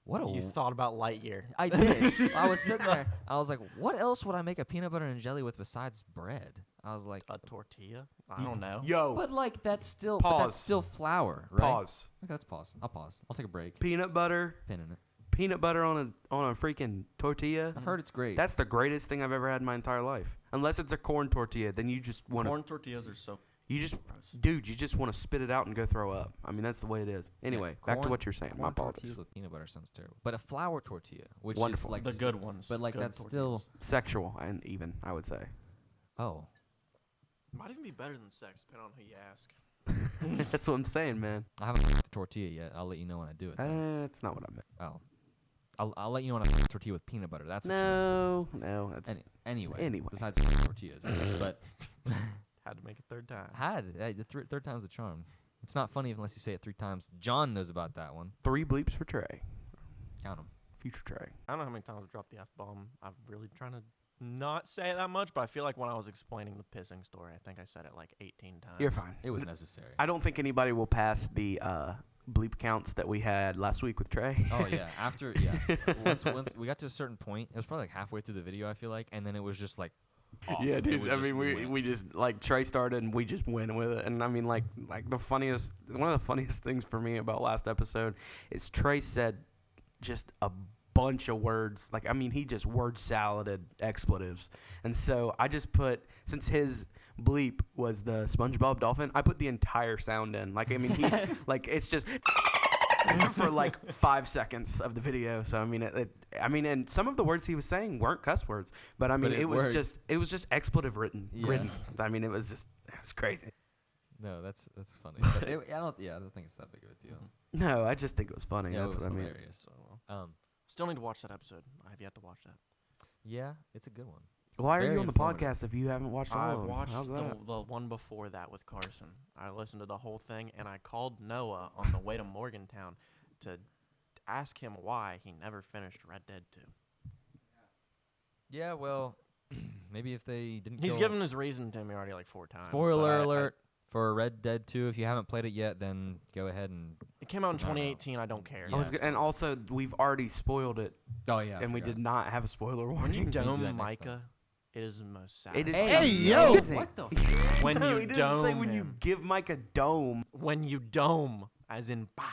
what a You thought about Lightyear. I did. I was sitting there. I was like, what else would I make a peanut butter and jelly with besides bread? I was like, A tortilla? I don't know. Yo. but like that's still Pause. Flour, right? Pause. Okay, let's pause. I'll pause. I'll take a break. Peanut butter Pin in it. peanut butter on a freaking tortilla. I've heard it's great. That's the greatest thing I've ever had in my entire life. Unless it's a corn tortilla, then you just want to. Corn tortillas are so You just, gross. dude, you just want to spit it out and go throw up. I mean, that's the way it is. Anyway, back to corn- what you're saying. My corn apologies. tortillas with peanut butter sounds terrible. But a flour tortilla, which Wonderful. is like The good ones. but like Good that's tortillas. Sexual and even, I would say. oh. Might even be better than sex, depending on who you ask. That's what I'm saying, man. I haven't cooked the tortilla yet. I'll let you know when I do it. though. That's not what I meant. Oh. I'll let you know when I cook the tortilla with peanut butter. That's what No, that's Anyway. Anyway. Besides tortillas. But Had to make it third time. third time's the charm. It's not funny unless you say it 3 times. John knows about that one. 3 bleeps for Trey. Count them. Future Trey. I don't know how many times I've dropped the F-bomb. I'm really trying to not say it that much, but I feel like when I was explaining the pissing story, I think I said it like 18 times. You're fine. It was necessary. I don't think anybody will pass the bleep counts that we had last week with Trey. Oh yeah, once we got to a certain point, it was probably like halfway through the video, I feel like, and then it was just like off. Yeah, It dude. was I just mean, went. we just like Trey started and we just went with it. And I mean, like one of the funniest things for me about last episode is Trey said just a bunch of words. Like, I mean, he just word saladed expletives. And so I just put, since his bleep was the SpongeBob dolphin, I put the entire sound in. Like, I mean, he like it's just for like 5 seconds of the video. So I mean, and some of the words he was saying weren't cuss words, but I mean, But it was worked. just expletive written. I mean, it was crazy. No, that's funny. But I don't think it's that big of a deal. No, I just think it was funny. Yeah, That's it was what I mean. hilarious. Still need to watch that episode. I have yet to watch that. Yeah, it's a good one. Why are very you on the informative. podcast if you haven't watched all I've of them? watched How's that? the one before that with Carson. I listened to the whole thing, and I called Noah on the way to Morgantown to ask him why he never finished Red Dead 2. Yeah, well, maybe if they didn't. He's kill given his reason to me already like 4 times. but Spoiler I- alert for Red Dead 2. If you haven't played it yet, then go ahead and. It came out in I don't know. 2018. I don't care. I was Yeah, g- and also we've already spoiled it, Oh yeah. and we did not have a spoiler When warning. you do that dome next Micah, it is the most sad. It is Hey, what the? When No, you he didn't dome say when you him. give Mike a dome. When you dome, as in bah,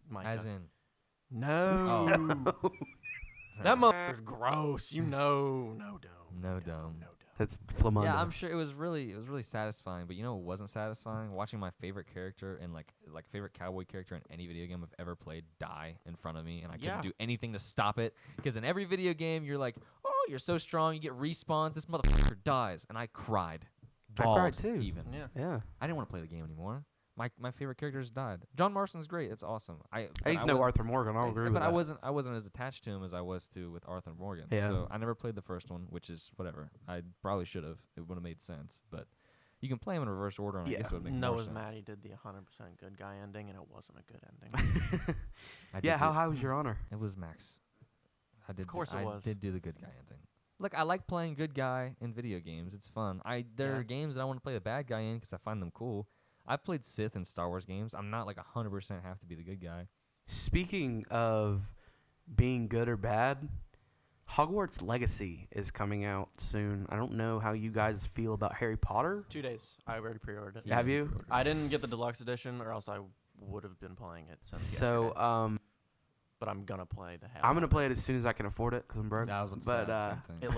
Micah. As in. No. Oh. That motherfucker's gross. You know, no dome. No dome. No dome. That's Flamondo. Yeah, I'm sure it was really satisfying. But you know what wasn't satisfying? Watching my favorite character and like favorite cowboy character in any video game I've ever played die in front of me, and I couldn't Yeah. do anything to stop it. Because in every video game, you're like, oh, you're so strong, you get respawns, this motherfucker dies, and I cried. I cried Bawled too. Even. Yeah. I didn't want to play the game anymore. My favorite characters died. John Marston's great. It's awesome. He's no Arthur Morgan. I'll agree with but that. I wasn't as attached to him as I was with Arthur Morgan. Yeah. So I never played the first one, which is whatever. I probably should have. It would have made sense. But you can play them in reverse order, and I Yeah. guess it would make more Noah's sense. mad he did the 100% good guy ending, and it wasn't a good ending. I did Yeah, how do- high was your honor? It was max. Of course it I was. did do the good guy ending. Look, I like playing good guy in video games. It's fun. There Yeah. are games that I want to play the bad guy in because I find them cool. I've played Sith in Star Wars games. I'm not like 100% have to be the good guy. Speaking of being good or bad, Hogwarts Legacy is coming out soon. I don't know how you guys feel about Harry Potter. 2 days. I already pre-ordered it. Yeah, Have I you? pre-ordered I didn't get the deluxe edition, or else I would have been playing it since So, yesterday. But I'm gonna play the hell. I'm out gonna of play it as soon as I can afford it because I'm broke. I was about to But, say the same thing.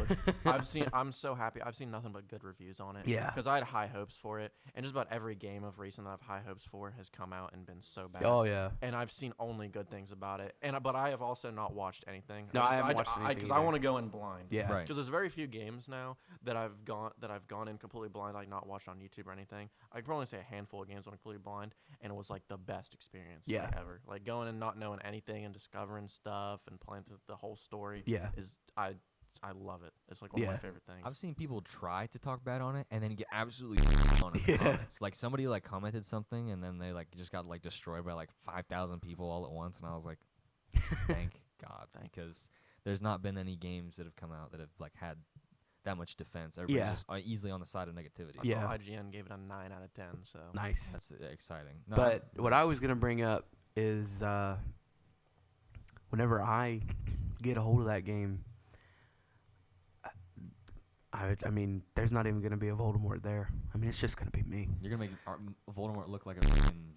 It looks. I'm so happy. I've seen nothing but good reviews on it. Yeah. Because I had high hopes for it, and just about every game of recent that I've high hopes for has come out and been so bad. Oh yeah. And I've seen only good things about it. But I have also not watched anything. No, I haven't watched anything because I either. want to go in blind. Yeah. Right. Because there's very few games now that I've gone in completely blind, like not watched on YouTube or anything. I could probably say a handful of games when I'm completely blind, and it was like the best experience Yeah. ever. Like going and not knowing anything and discovering stuff and playing through the whole story. Yeah. I love it. It's like one of Yeah. my favorite things. I've seen people try to talk bad on it and then get absolutely on it in the Yeah. comments. Like somebody like commented something and then they like just got like destroyed by like 5,000 people all at once, and I was like, thank God, because there's not been any games that have come out that have like had that much defense. Everybody's Yeah. just easily on the side of negativity. I Yeah. saw IGN gave it a 9 out of 10. So Nice. That's exciting. No, But what I was gonna bring up is whenever I get a hold of that game, I mean, there's not even gonna be a Voldemort there. I mean, it's just gonna be me. you're gonna make Voldemort look like a fucking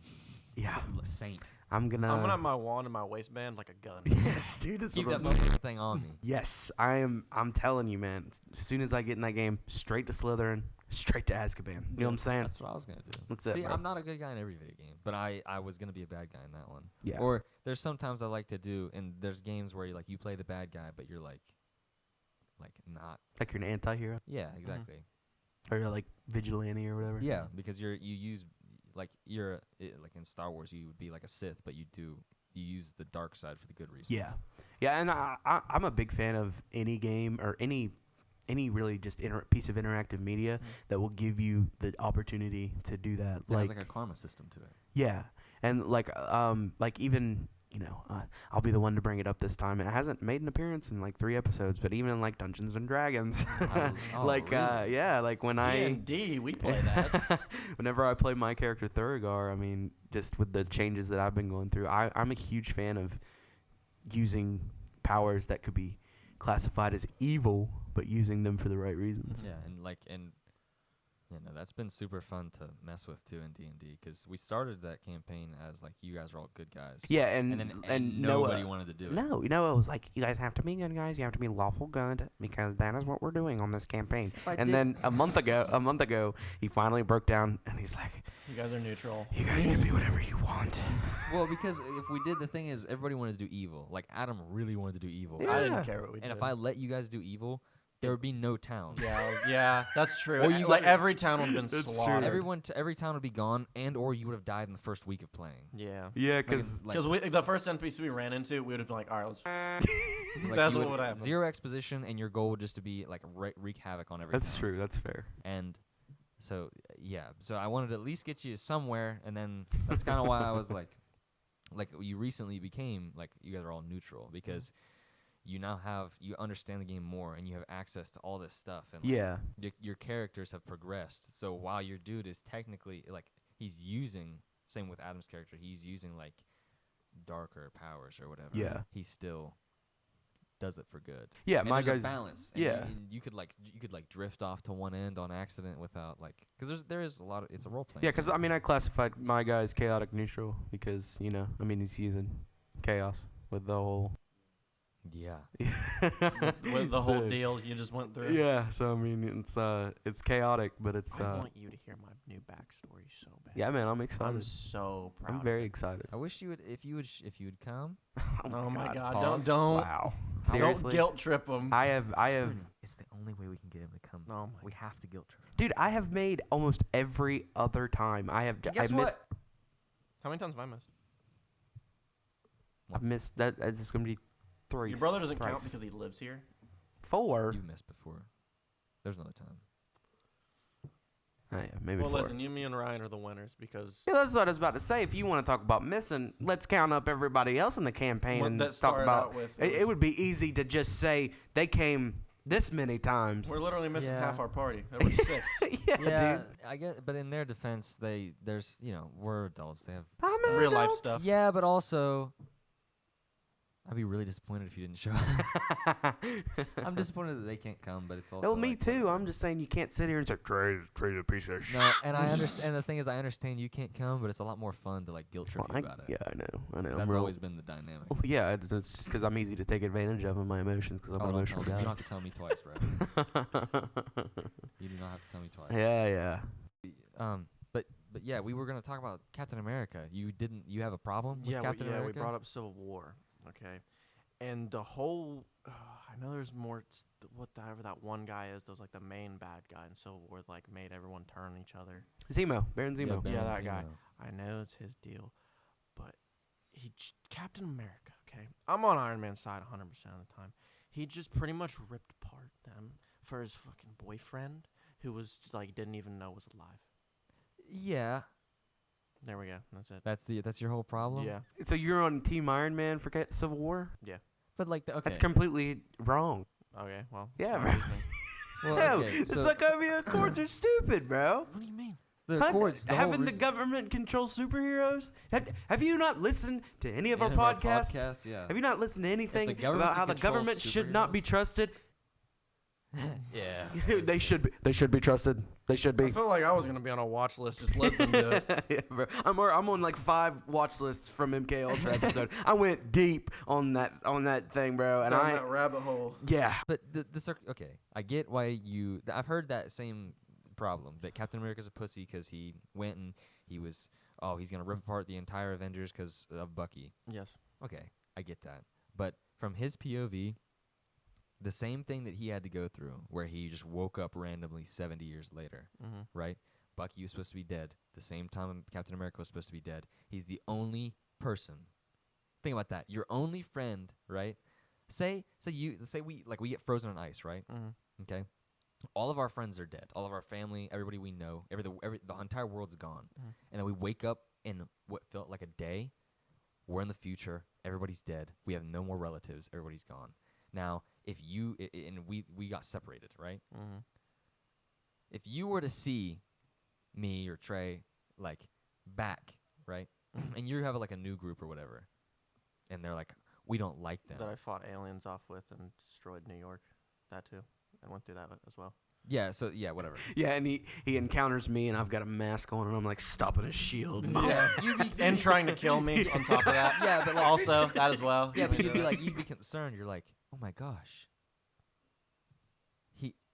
Yeah. saint. I'm gonna. I'm gonna have my wand in my waistband like a gun. Yes, dude. That's Keep what that I'm saying. motherfucking thing on me. Yes, I am. I'm telling you, man. As soon as I get in that game, straight to Slytherin, straight to Azkaban. You know what I'm saying? That's what I was gonna do. That's it, See, bro. I'm not a good guy in every video game, but I was gonna be a bad guy in that one. Yeah. Or there's sometimes I like to do, and there's games where you play the bad guy, but you're like not. Like you're an anti-hero, Yeah, exactly. or you're like vigilante or whatever. Yeah, because you use like like in Star Wars you would be like a Sith, but you use the dark side for the good reasons. Yeah. Yeah, and I'm a big fan of any game or any really just piece of interactive media that will give you the opportunity to do that. It has like a karma system to it. Yeah, and like even I'll be the one to bring it up this time. It hasn't made an appearance in like 3 episodes, but even in like Dungeons and Dragons, like really? yeah, like when D&D, we play that. whenever I play my character Thurigar, I mean, just with the changes that I've been going through, I'm a huge fan of using powers that could be classified as evil, but using them for the right reasons. Yeah, and no, that's been super fun to mess with too in D&D because we started that campaign as like you guys are all good guys. Yeah, and nobody wanted to do it. No, it was like, you guys have to be good guys. You have to be lawful good because that is what we're doing on this campaign. And then a month ago, he finally broke down and he's like, You guys are neutral. you guys can be whatever you want. Well, because if we did, the thing is, everybody wanted to do evil. Like Adam really wanted to do evil. I didn't care what we did. And if I let you guys do evil, there would be no town. Yeah, that's true. Or you like gotta- every town would have been slaughtered. Every town would be gone, and or you would have died in the first week of playing. Yeah. Yeah, Like, The first NPC we ran into, we would have been like, all right, let's. like That's you what would happen. 0 exposition, and your goal would just to be like wreak havoc on everything. that's true. That's fair. And so so I wanted to at least get you somewhere, and then that's kind of why I was like you recently became like you guys are all neutral because you understand the game more and you have access to all this stuff and like, your characters have progressed. So while your dude is technically like he's using, same with Adam's character, he's using like darker powers or whatever. Yeah. He still does it for good. Yeah, And my there's a guys. balance. And yeah. you could drift off to one end on accident without like, because there is a lot of, it's a role playing. Yeah, because I mean, I classified my guy as chaotic neutral because he's using chaos with the whole. Yeah. With the whole deal you just went through. Yeah, so I mean, it's chaotic, but it's. I want you to hear my new backstory so bad. Yeah, man, I'm excited. I'm so proud. I'm very excited. I wish you would, if you would come. Oh my God! Pause. Don't. Wow. Don't Seriously? guilt trip him. I have. It's the only way we can get him to come. Oh my We have to guilt trip him. Dude, I have made almost every other time. I have. Guess I what? missed. How many times have I missed? I've missed that. It's gonna be 3. Your brother doesn't count thrice. because he lives here. 4. You've missed before. There's another time. Oh, yeah, maybe Well, 4. listen, you, me, and Ryan are the winners because Yeah, that's what I was about to say. If you want to talk about missing, let's count up everybody else in the campaign what and that talk started about. out with. It would be easy to just say they came this many times. We're literally missing Yeah. half our party. There were 6. yeah, dude. I get, but in their defense, there's we're adults. They have I'm stuff. an Real life adult. stuff. Yeah, but also, I'd be really disappointed if you didn't show up. I'm disappointed that they can't come, but it's also. Well, me like, too. whatever. I'm just saying you can't sit here and say Trey's a piece of shit. No, and I understand. And the thing is, I understand you can't come, but it's a lot more fun to like guilt trip Well, you about it. Yeah, I know. I'm That's real- always been the dynamic. Well, yeah, it's just because I'm easy to take advantage of in my emotions because I'm an Don't emotional tell me. You don't guy. have to tell me twice, bro. You do not have to tell me twice. yeah. But yeah, we were gonna talk about Captain America. You have a problem with Captain we America? brought up Civil War. Okay. And the whole, I know there's more. Whatever that one guy is, that was like the main bad guy in Civil War, like made everyone turn on each other. Zemo, Baron Zemo. Baron Yeah, that guy. Zemo. I know it's his deal, but Captain America. Okay, I'm on Iron Man's side 100% of the time. He just pretty much ripped apart them for his fucking boyfriend, who was just, like didn't even know was alive. Yeah, There we go. That's it. that's your whole problem. Yeah. So you're on Team Iron Man for Civil War? But like, okay. That's completely wrong. Okay. Well. Yeah, it's my bro. reasoning. Well, No, okay, the so Sokovia Accords are stupid, bro. What do you mean? the Huh? Accords, the whole Having the reason- government control superheroes? Have you not listened to any of our Any of our podcasts? podcasts, yeah. Have you not listened to anything government about how can the control government should not be superheroes? trusted? Yeah. They should be. They should be trusted. They should I be. felt like I was gonna be on a watch list just listening to it. Yeah, bro. I'm on like 5 watch lists from MK Ultra episode. I went deep on that thing, bro, and Down that rabbit hole. yeah. But okay, I get why I've heard that same problem that Captain America's a pussy because he went and he's gonna rip apart the entire Avengers because of Bucky. Yes. Okay, I get that. But from his POV, the same thing that he had to go through, where he just woke up randomly 70 years later, Mm-hmm. right? Bucky was supposed to be dead. The same time Captain America was supposed to be dead. He's the only person. Think about that. Your only friend, right? Say we get frozen on ice, right? Mm-hmm. Okay. All of our friends are dead. All of our family, everybody we know, the entire world's gone. Mhm. And then we wake up in what felt like a day. we're in the future. Everybody's dead. We have no more relatives. Everybody's gone. Now, if you and we got separated, right? Mm-hmm. If you were to see me or Trey like back, right, and you have like a new group or whatever, and they're like, we don't like them. That I fought aliens off with and destroyed New York. That too. I went through that as well. Yeah. So yeah, whatever. Yeah, and he encounters me, and I've got a mask on, and I'm like stopping his shield. Yeah. And trying to kill me on top of that. Yeah, but like, Also, that as well. yeah, but you'd be concerned. You're like, oh my gosh.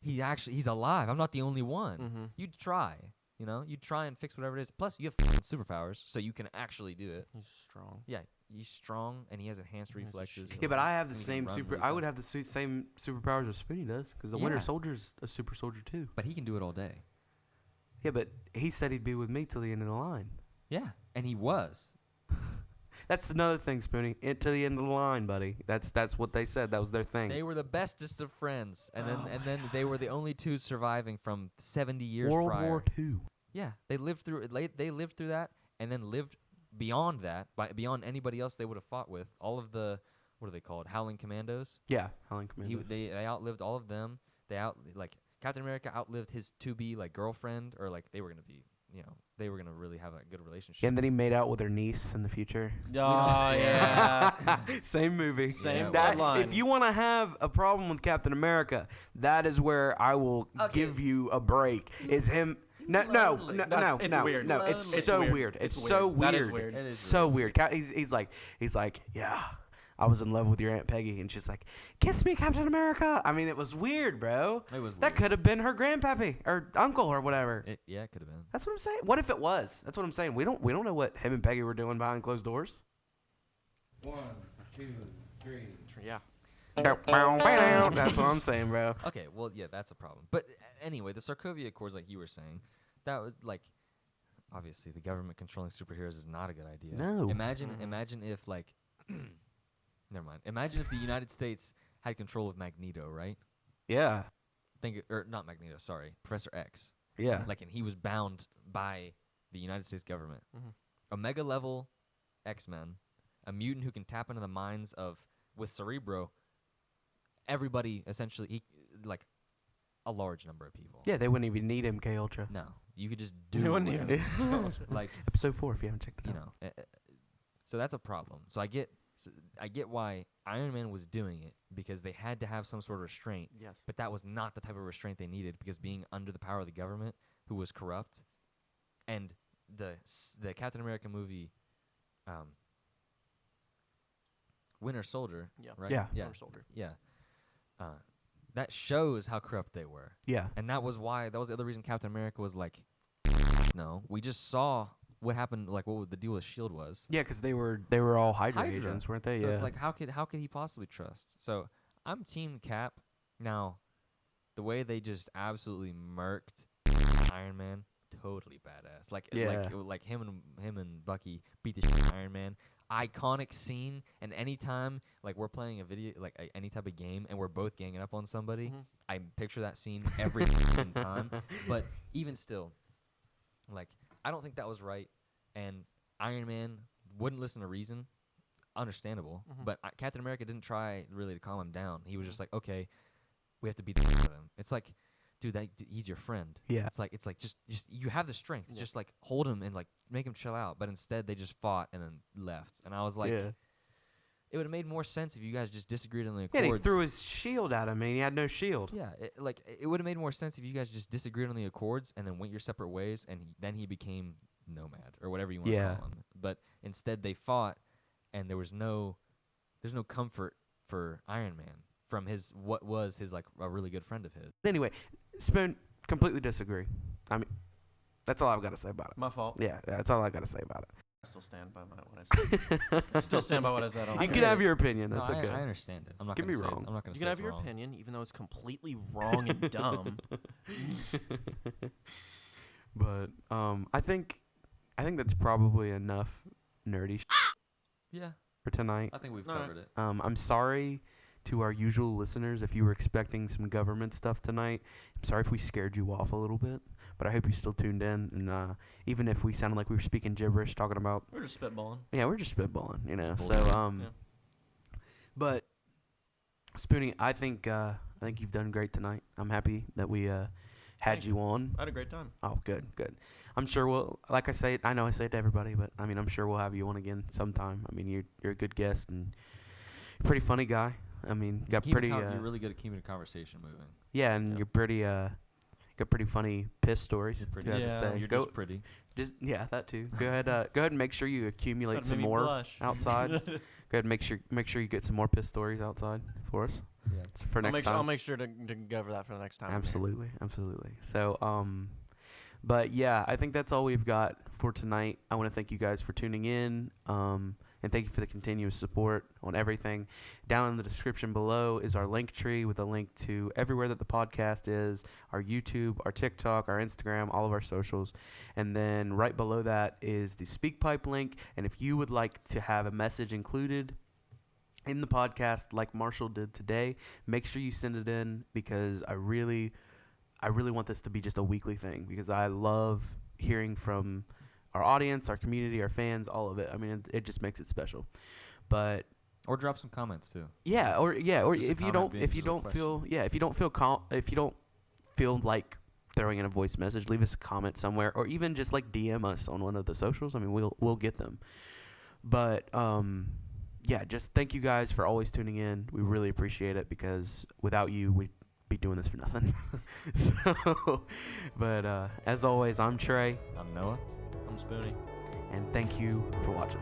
He's alive. I'm not the only one. Mm-hmm. You'd try, you'd try and fix whatever it is. Plus, you have fucking superpowers, so you can actually do it. He's strong. Yeah, he's strong and he has enhanced He's a reflexes. shield. Yeah, but I have the He can same run super. really I would fast. have the same superpowers as Spoony does, because the Winter Yeah. Soldier's a super soldier too. But he can do it all day. Yeah, but he said he'd be with me till the end of the line. Yeah, and he was. That's another thing, Spoony. To the end of the line, buddy. That's what they said. That was their thing. They were the bestest of friends, and then they were the only two surviving from 70 years World prior. War II. Yeah, they lived through it. They lived through that, and then lived beyond that, beyond anybody else they would have fought with. All of the, what are they called? Howling Commandos. Yeah, Howling Commandos. They outlived all of them. Captain America outlived his to-be girlfriend, or they were gonna be, they were gonna really have a good relationship. And then he made out with her niece in the future. Oh, yeah. Same movie. Same That, bloodline. if you want to have a problem with Captain America, that is where I will give you a break. Is him? No, It's weird. No, it's It's so weird. weird. It's It's so weird. weird. That is weird. It is So weird. He's like, yeah, I was in love with your Aunt Peggy, and she's like, kiss me, Captain America. I mean, it was weird, bro. It was That weird. could have been her grandpappy or uncle or whatever. It could have been. That's what I'm saying. What if it was? That's what I'm saying. We don't know what him and Peggy were doing behind closed doors. 1, 2, 3. Yeah. That's what I'm saying, bro. Okay, well, yeah, that's a problem. But anyway, the Sokovia Accords, like you were saying, that was obviously the government controlling superheroes is not a good idea. No. Imagine if never mind. Imagine if the United States had control of Magneto, right? Yeah. Or not Magneto, sorry, Professor X. Yeah. And he was bound by the United States government. Mhm. A mega level X-Men, a mutant who can tap into the minds with Cerebro, everybody essentially, a large number of people. Yeah, they wouldn't even need MK Ultra. No, you could just They do wouldn't whatever. even- Episode 4, if you haven't checked it out. So that's a problem. So I get why Iron Man was doing it, because they had to have some sort of restraint. Yes. But that was not the type of restraint they needed, because being under the power of the government, who was corrupt, and the Captain America movie, Winter Soldier, Yeah. right? Yeah. Yeah. Winter Soldier. Yeah. That shows how corrupt they were. Yeah. And that was the other reason Captain America was like, no, we just saw what happened, what the deal with S.H.I.E.L.D. was. Yeah, because they were all Hydra, agents, weren't they? So Yeah. it's how could he possibly trust? So I'm Team Cap. Now, the way they just absolutely murked Iron Man, totally badass. Like him and Bucky beat the shit out of Iron Man. Iconic scene. And anytime we're playing a video, any type of game, and we're both ganging up on somebody, Mhm. I picture that scene every fucking time. But even still, I don't think that was right. And Iron Man wouldn't listen to reason. Understandable. Mhm. But Captain America didn't try really to calm him down. He was just like, okay, we have to beat the shit out of him. It's like, dude, he's your friend. Yeah. It's like just you have the strength. Yeah. Just hold him and make him chill out. But instead they just fought and then left. And I was like, yeah. it would have made more sense if you guys just disagreed on the Yeah, accords. and he threw his shield at him, and he had no shield. Yeah, it would have made more sense if you guys just disagreed on the accords and then went your separate ways, and then he became Nomad or whatever you want to Yeah. call him. But instead they fought, and there's no comfort for Iron Man from what was his a really good friend of his. Anyway, Spoon, completely disagree. I mean, that's all I've got to say about it. My fault. Yeah, that's all I got to say about I still stand by what I said. I still stand by what I said. it. I You get can have it. your opinion. No, That's okay. I understand it. I'm not Get gonna me say wrong. I'm not gonna You say can have it's your wrong. opinion, even though it's completely wrong and dumb. But I think that's probably enough nerdy Yeah, for tonight. I think we've Alright. covered it. I'm sorry to our usual listeners, if you were expecting some government stuff tonight, I'm sorry if we scared you off a little bit, but I hope you still tuned in. And even if we sounded like we were speaking gibberish, talking about, We're just spitballing. yeah, we're just spitballing, you know. Just So bullshit. Yeah. but Spoony, I think you've done great tonight. I'm happy that we had Thank you on. I had a great time. Oh, good. I'm sure we'll, like I say, I know I say it to everybody, but I mean, I'm sure we'll have you on again sometime. I mean, you're a good guest and you're a pretty funny guy. I mean, you got pretty. You're really good at keeping the conversation moving. Yeah, and Yeah. you're pretty. Got pretty funny piss stories. You're pretty. you have to Yeah. say. You're Go, just pretty. just yeah, that too. Go ahead. Go ahead and make sure you accumulate That some made me more blush. outside. Go ahead and make sure you get some more piss stories outside for us. Yeah. It's for I'll next time. I'll make sure to cover that for the next time. I'm here. Absolutely. So, but yeah, I think that's all we've got for tonight. I want to thank you guys for tuning in, and thank you for the continuous support on everything. Down in the description below is our Linktree with a link to everywhere that the podcast is, our YouTube, our TikTok, our Instagram, all of our socials. And then right below that is the Speakpipe link. And if you would like to have a message included in the podcast like Marshall did today, make sure you send it in, because I really want this to be just a weekly thing, because I love hearing from our audience, our community, our fans, all of it. I mean, it just makes it special. But Or drop some comments too. or Just a if you comment don't being if just you a don't question. feel if you don't feel like throwing in a voice message, leave us a comment somewhere, or even just like DM us on one of the socials. I mean, we'll get them. But yeah, just thank you guys for always tuning in. We really appreciate it, because without you, we'd be doing this for nothing. So, but as always, I'm Trey, I'm Noah. I'm Spoony. and thank you for watching.